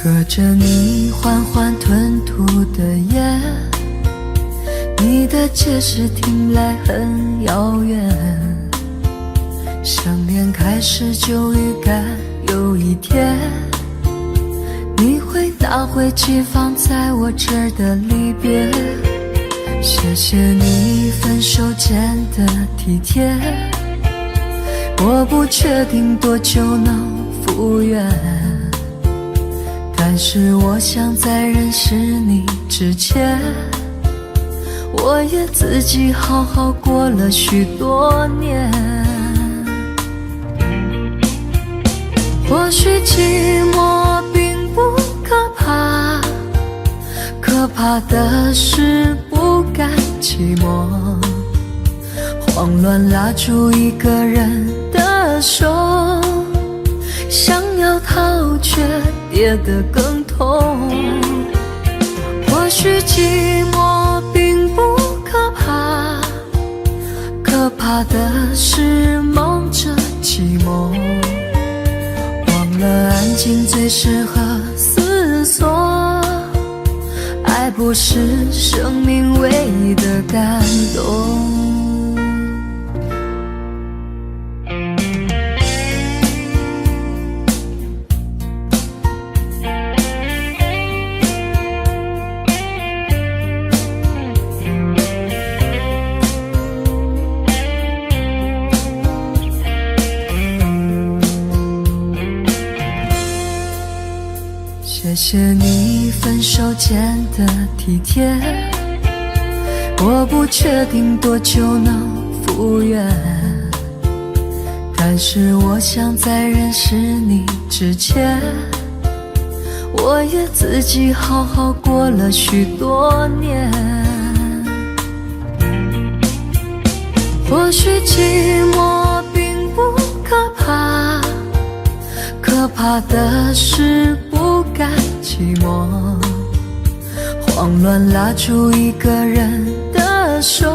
隔着你缓缓吞吐的烟，你的解释听来很遥远，想念开始就预感有一天你会拿回寄放在我这儿的离别。谢谢你分手前的体贴，我不确定多久能复原，但是我想在认识你之前，我也自己好好过了许多年。寂寞并不可怕，可怕的是不甘寂寞，慌乱拉住一个人的手，想要逃却跌得更痛。或许寂寞并不可怕，可怕的是忙着寂寞，忘了安静最适合思索，爱不是生命唯一的感动。谢谢你分手前的体贴，我不确定多久能复原，但是我想在认识你之前，我也自己好好过了许多年。或许寂寞并不可怕，可怕的是不甘寂寞，慌乱拉住一个人的手，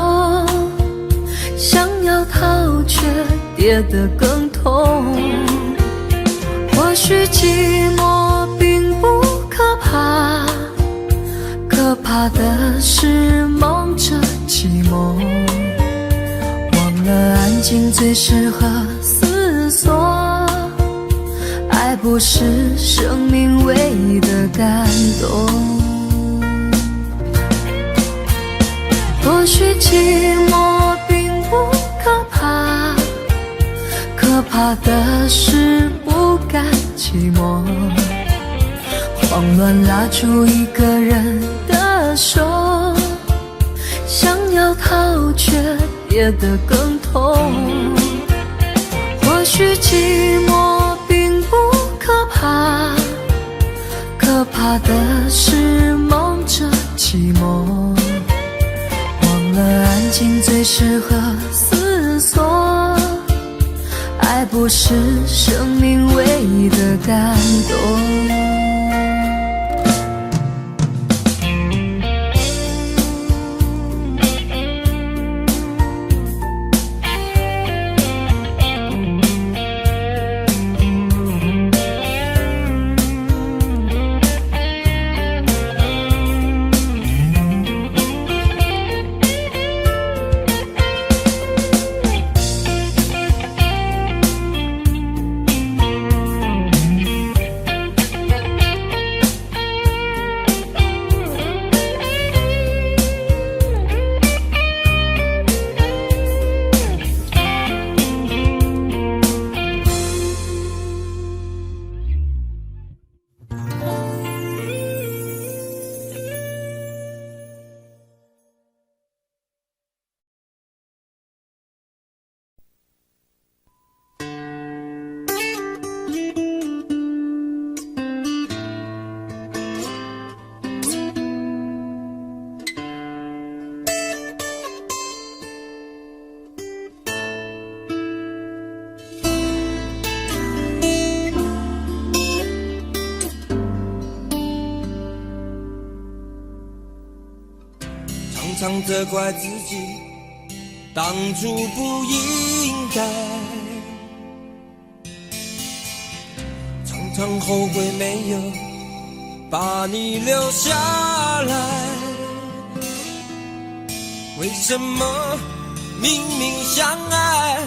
想要逃却跌得更痛。或许寂寞并不可怕，可怕的是忙着寂寞，忘了安静最适合思索，爱不是生命唯一的感动。或许寂寞并不可怕，可怕的是不甘寂寞，慌乱拉住一个人的手，想要逃却跌得更痛。或许寂寞并不可怕，可怕的是忙着寂寞，忘了安静最适合思索，爱不是生命唯一的感动。
常常责怪自己当初不应该，常常后悔没有把你留下来。为什么明明相爱，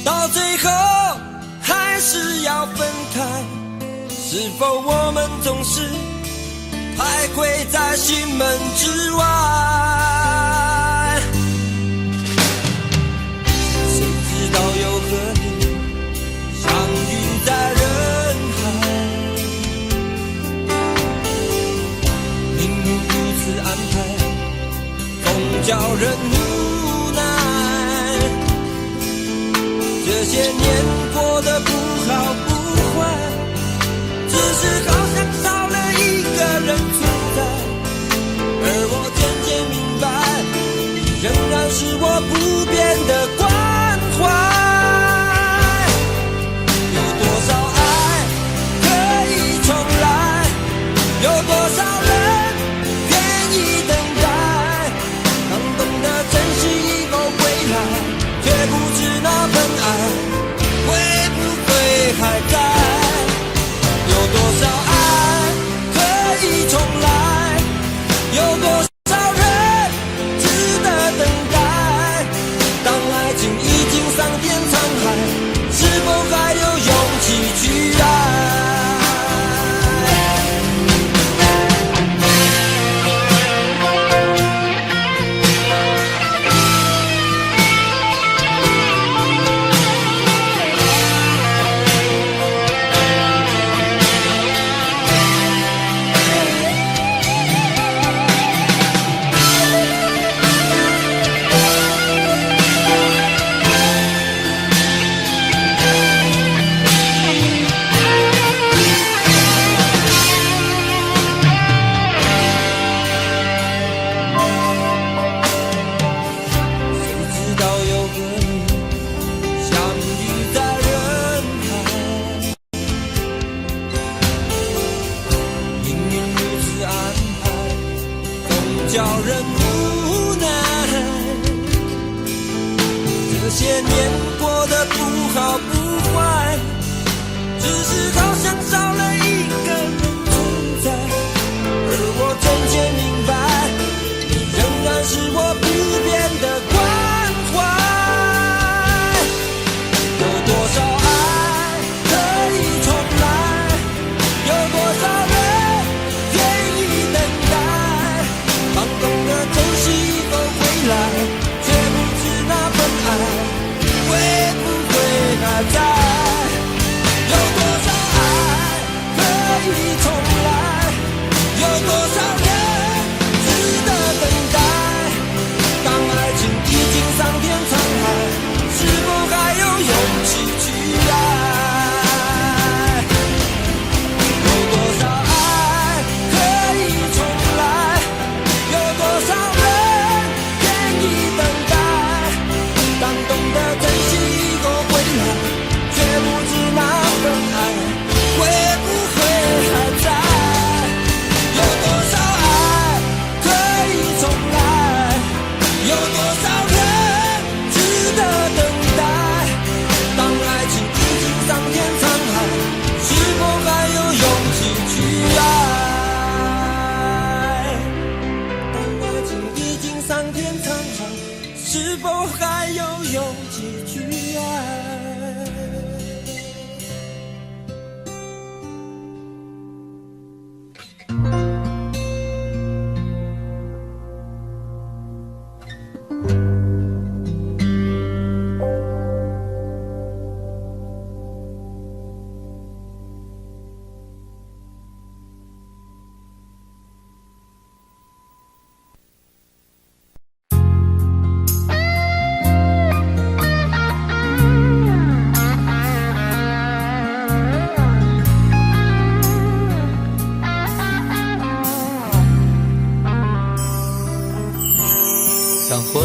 到最后还是要分开？是否我们总是徘徊在心门之外？谁知道又和你相遇在人海，命运如此安排，总叫人无奈。这些年过得不好不坏，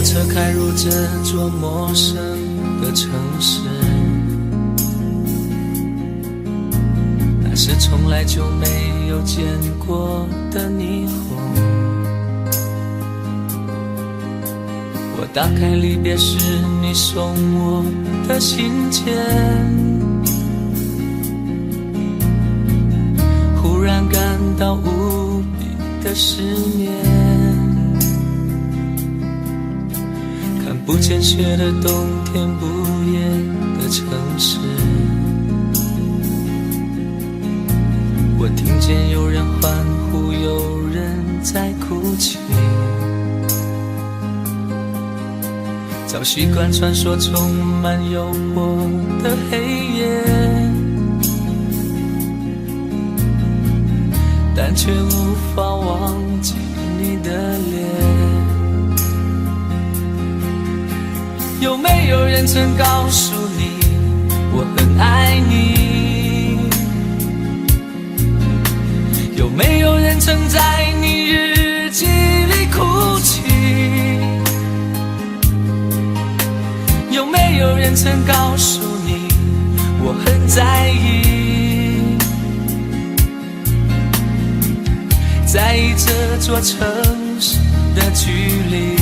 车开入这座陌生的城市，那是从来就没有见过的霓虹。我打开离别时你送我的信件，忽然感到无比的失眠。看不见雪的冬天，不夜的城市，我听见有人欢呼，有人在哭泣。早习惯穿梭充满诱惑的黑夜，但却无法忘记你的脸。有没有人曾告诉你我很爱你？有没有人曾在你日记里哭泣？有没有人曾告诉你我很在意？在意这座城市的距离。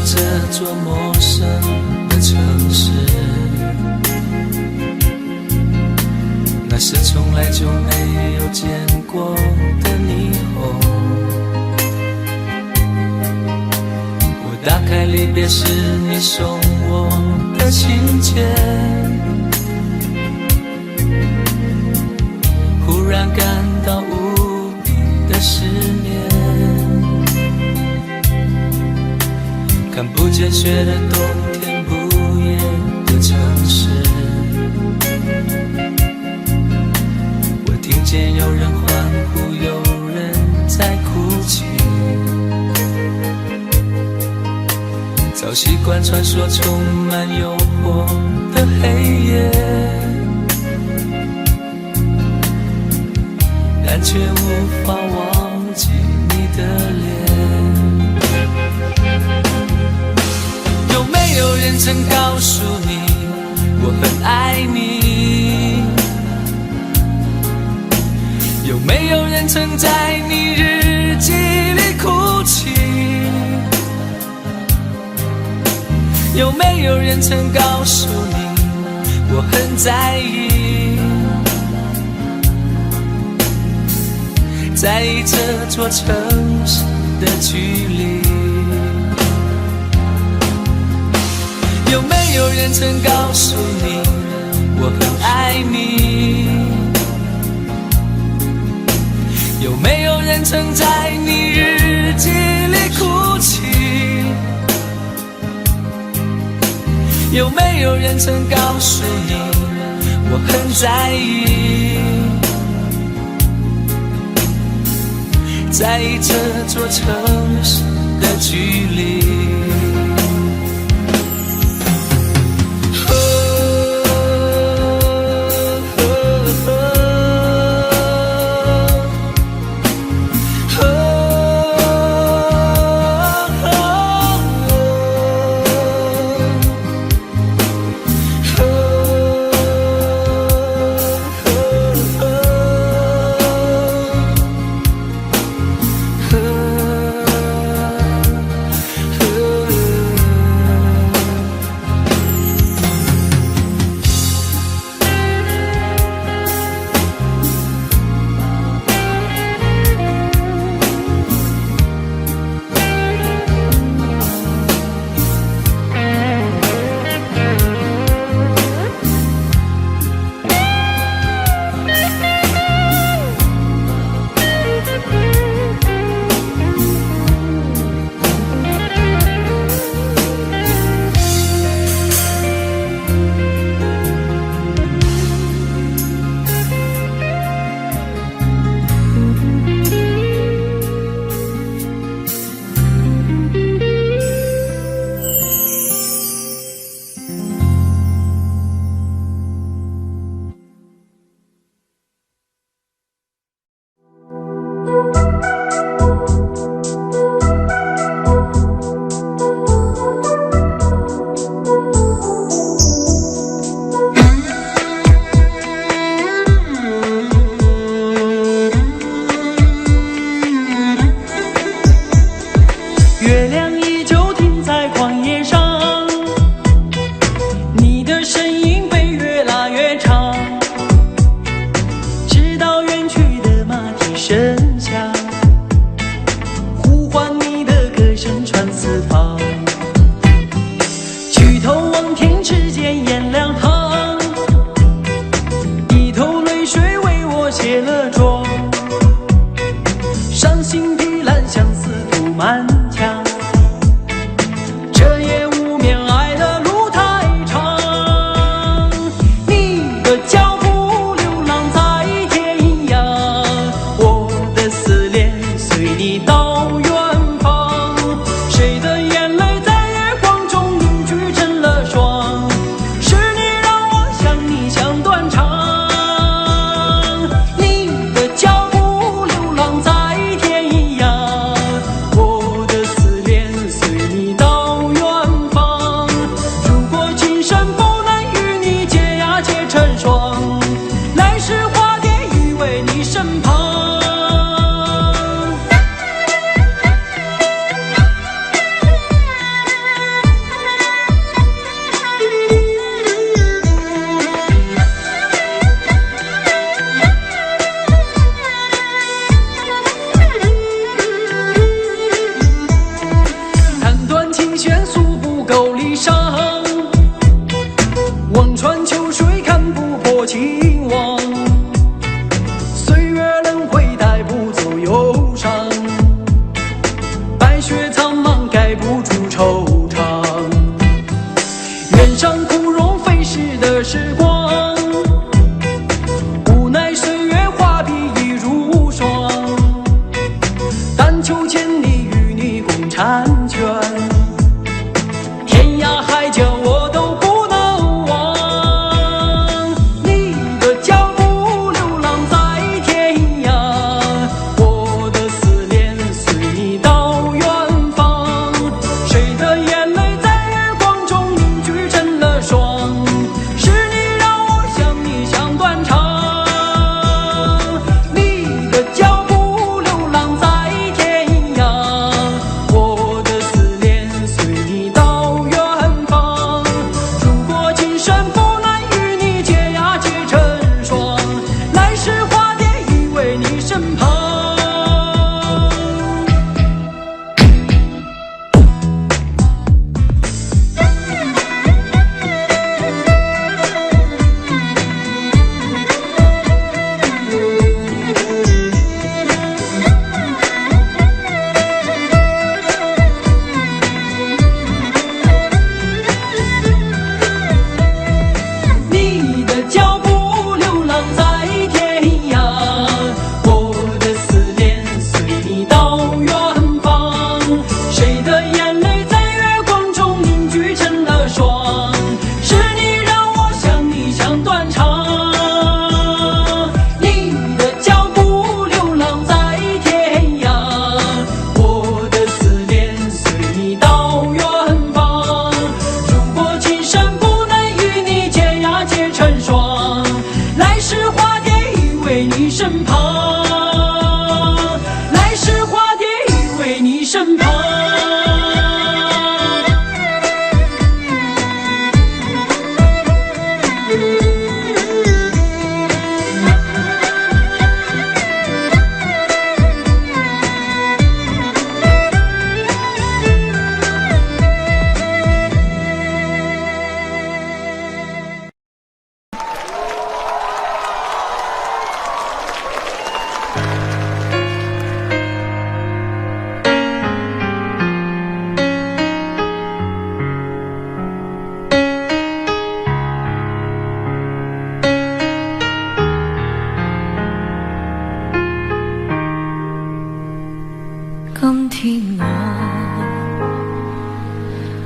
这座陌生的城市，那是从来就没有见过的霓虹。我打开离别时你送我的信件，忽然感到无比的失眠。看不见雪的冬天，不夜的城市，我听见有人欢呼，有人在哭泣。早习惯穿梭充满诱惑的黑夜，但却无法忘记你的脸。有没有人曾告诉你我很爱你？有没有人曾在你日记里哭泣？有没有人曾告诉你我很在意？在意这座城市的距离。有没有人曾告诉你我很爱你？有没有人曾在你日记里哭泣？有没有人曾告诉你我很在意？在意这座城市的距离。
月亮依旧停在旷野上。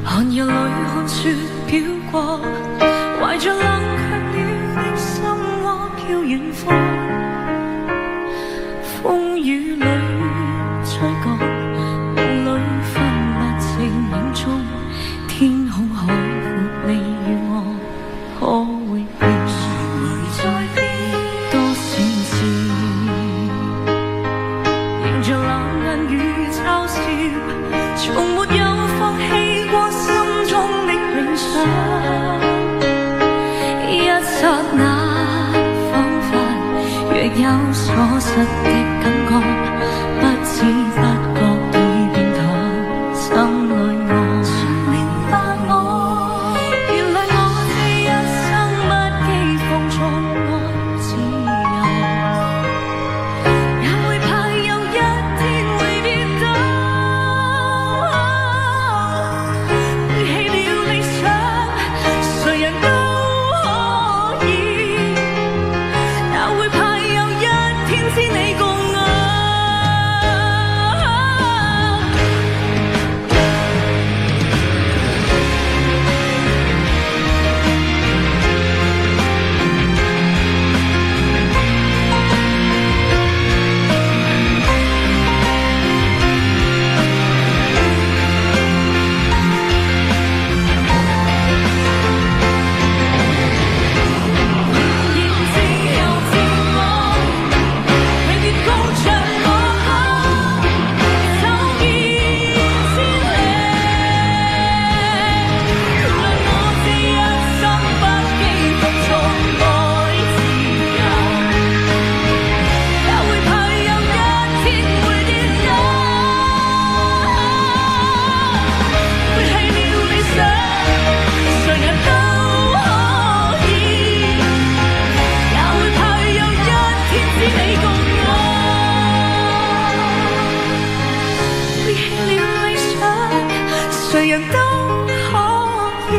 寒夜里看雪飘过，怀着冷却了的心窝飘远方，风雨里吹过，梦里分不清影踪，天空海阔，你与我可会变？谁在变？多少次，迎着冷眼與嘲笑，從沒有放棄過心中的理想。一剎那，彷彿若有所失的感覺，不知不覺已變淡心裏我。全明白我，原來我這一生不羈放縱愛自由，也會怕有一天會跌倒，背棄了理想，誰人都可以，也會怕有一天知你共我。誰人都可以，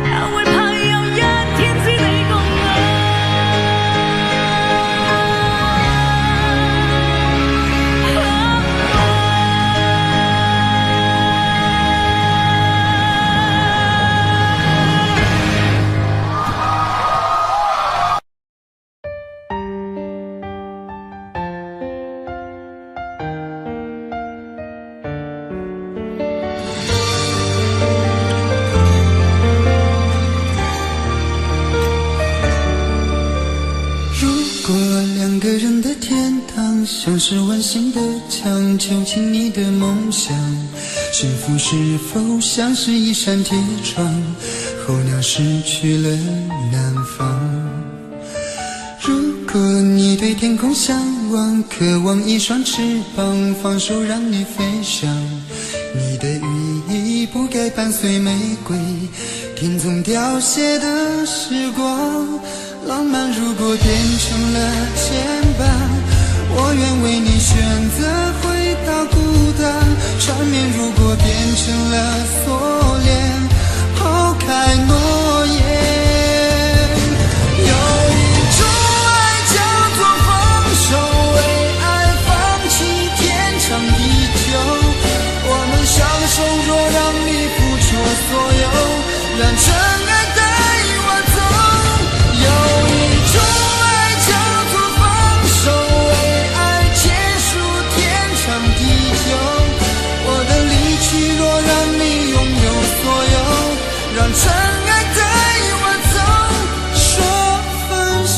也會怕有一天知你共我。
过两个人的天堂，像是温馨的墙，囚禁你的梦想。幸福是否像是一扇铁窗，候鸟失去了南方。如果你对天空向往，渴望一双翅膀，放手让你飞翔。你的羽翼不该伴随玫瑰，天总凋谢的时光。浪漫如果变成了牵绊，我愿为你选择回到孤单。缠绵如果变成了锁链，抛开诺言。有一种爱叫做放手，为爱放弃天长地久。我们相守，若让你付出所有，让真爱带我走。有一种爱叫做放手，为爱结束天长地久。我的离去若让你拥有所有，让真爱带我走，说分手。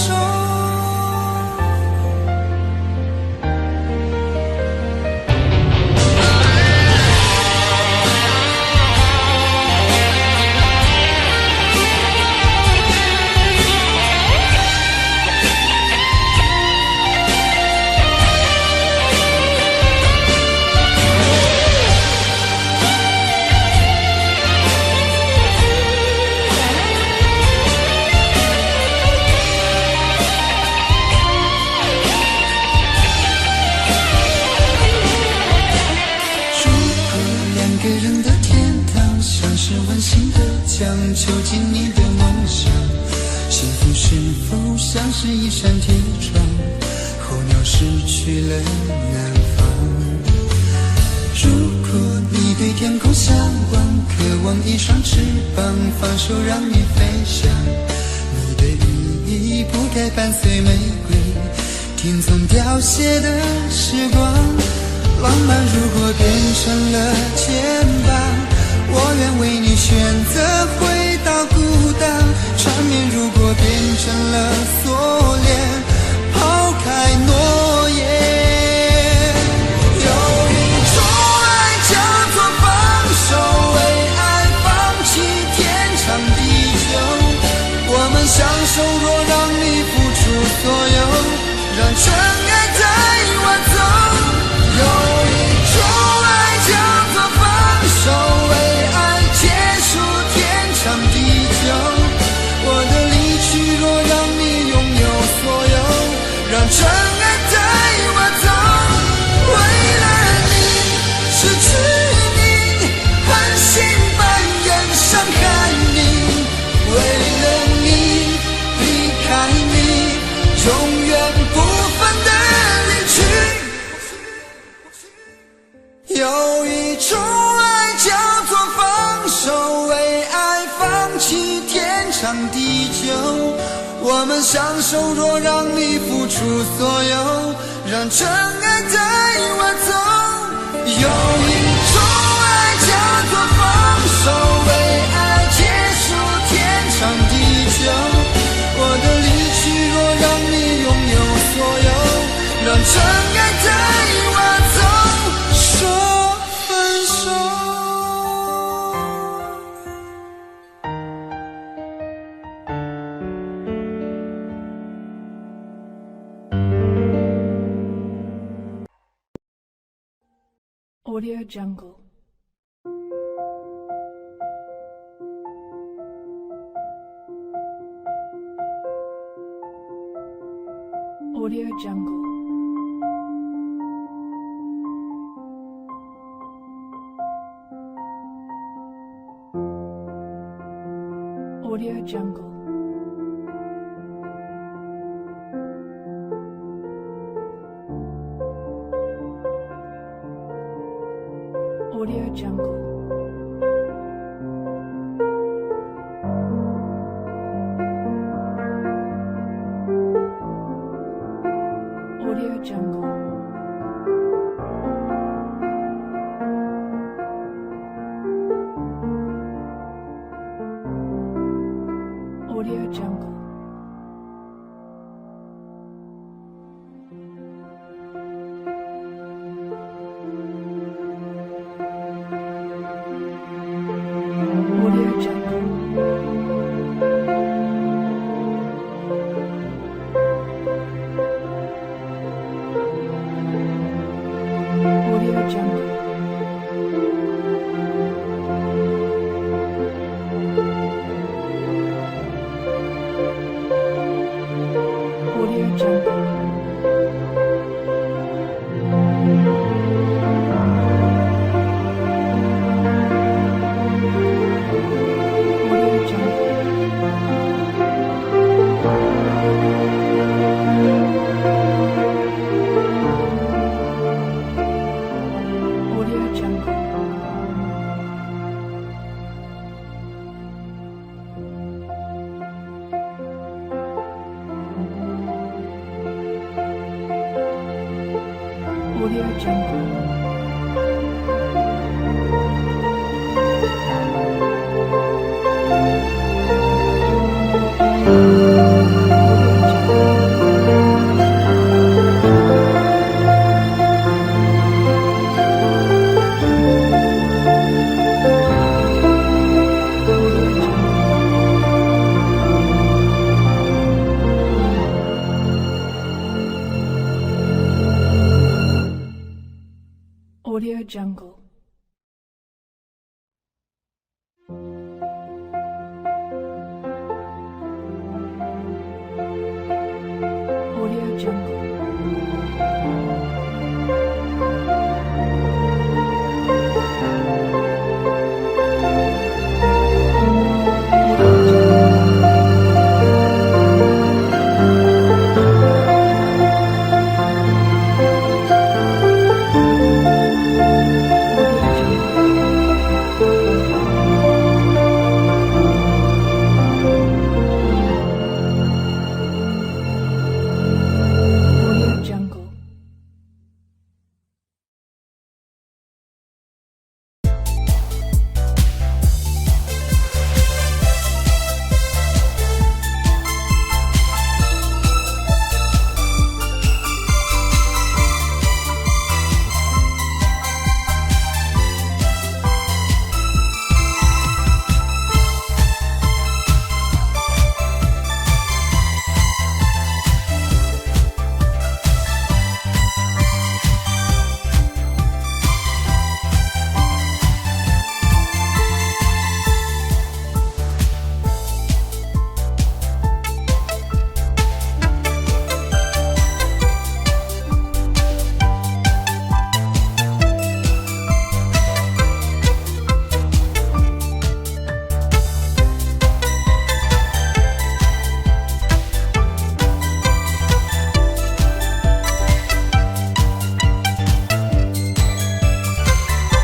囚禁你的梦想，幸福是否像是一扇铁窗，候鸟失去了南方。如果你你对天空向往，渴望一双翅膀，放手让你飞翔。你的羽翼不该伴随玫瑰，天从凋谢的时光。浪漫如果变成了肩膀，我愿为你选择回到孤岛。缠绵如果变成了锁链，抛开诺言。享受若让你付出所有，让尘埃带我走。有一种爱叫做放手，为爱结束天长地久。我的离去若让你拥有所有，让尘埃带我走。为了你失去你，狠心扮演伤害你，为了爱你，永远不分的离去。有一种爱叫做放手，为爱放弃天长地久。我们相守，若让你付出所有，让尘埃带我走。有一种爱叫做放手，为爱结束天长地久。我的离去若让你拥有所有，让尘埃带我走，说分手。
Audio Jungle. Audio Jungle. Audio Jungle. Audio Jungle. Audio Jungle. Audio Jungle. Audio Jungle. Audio Jungle. Audio Jungle. Audio Jungle. Audio Jungle. Audio Jungle. Audio Jungle. Audio Jungle.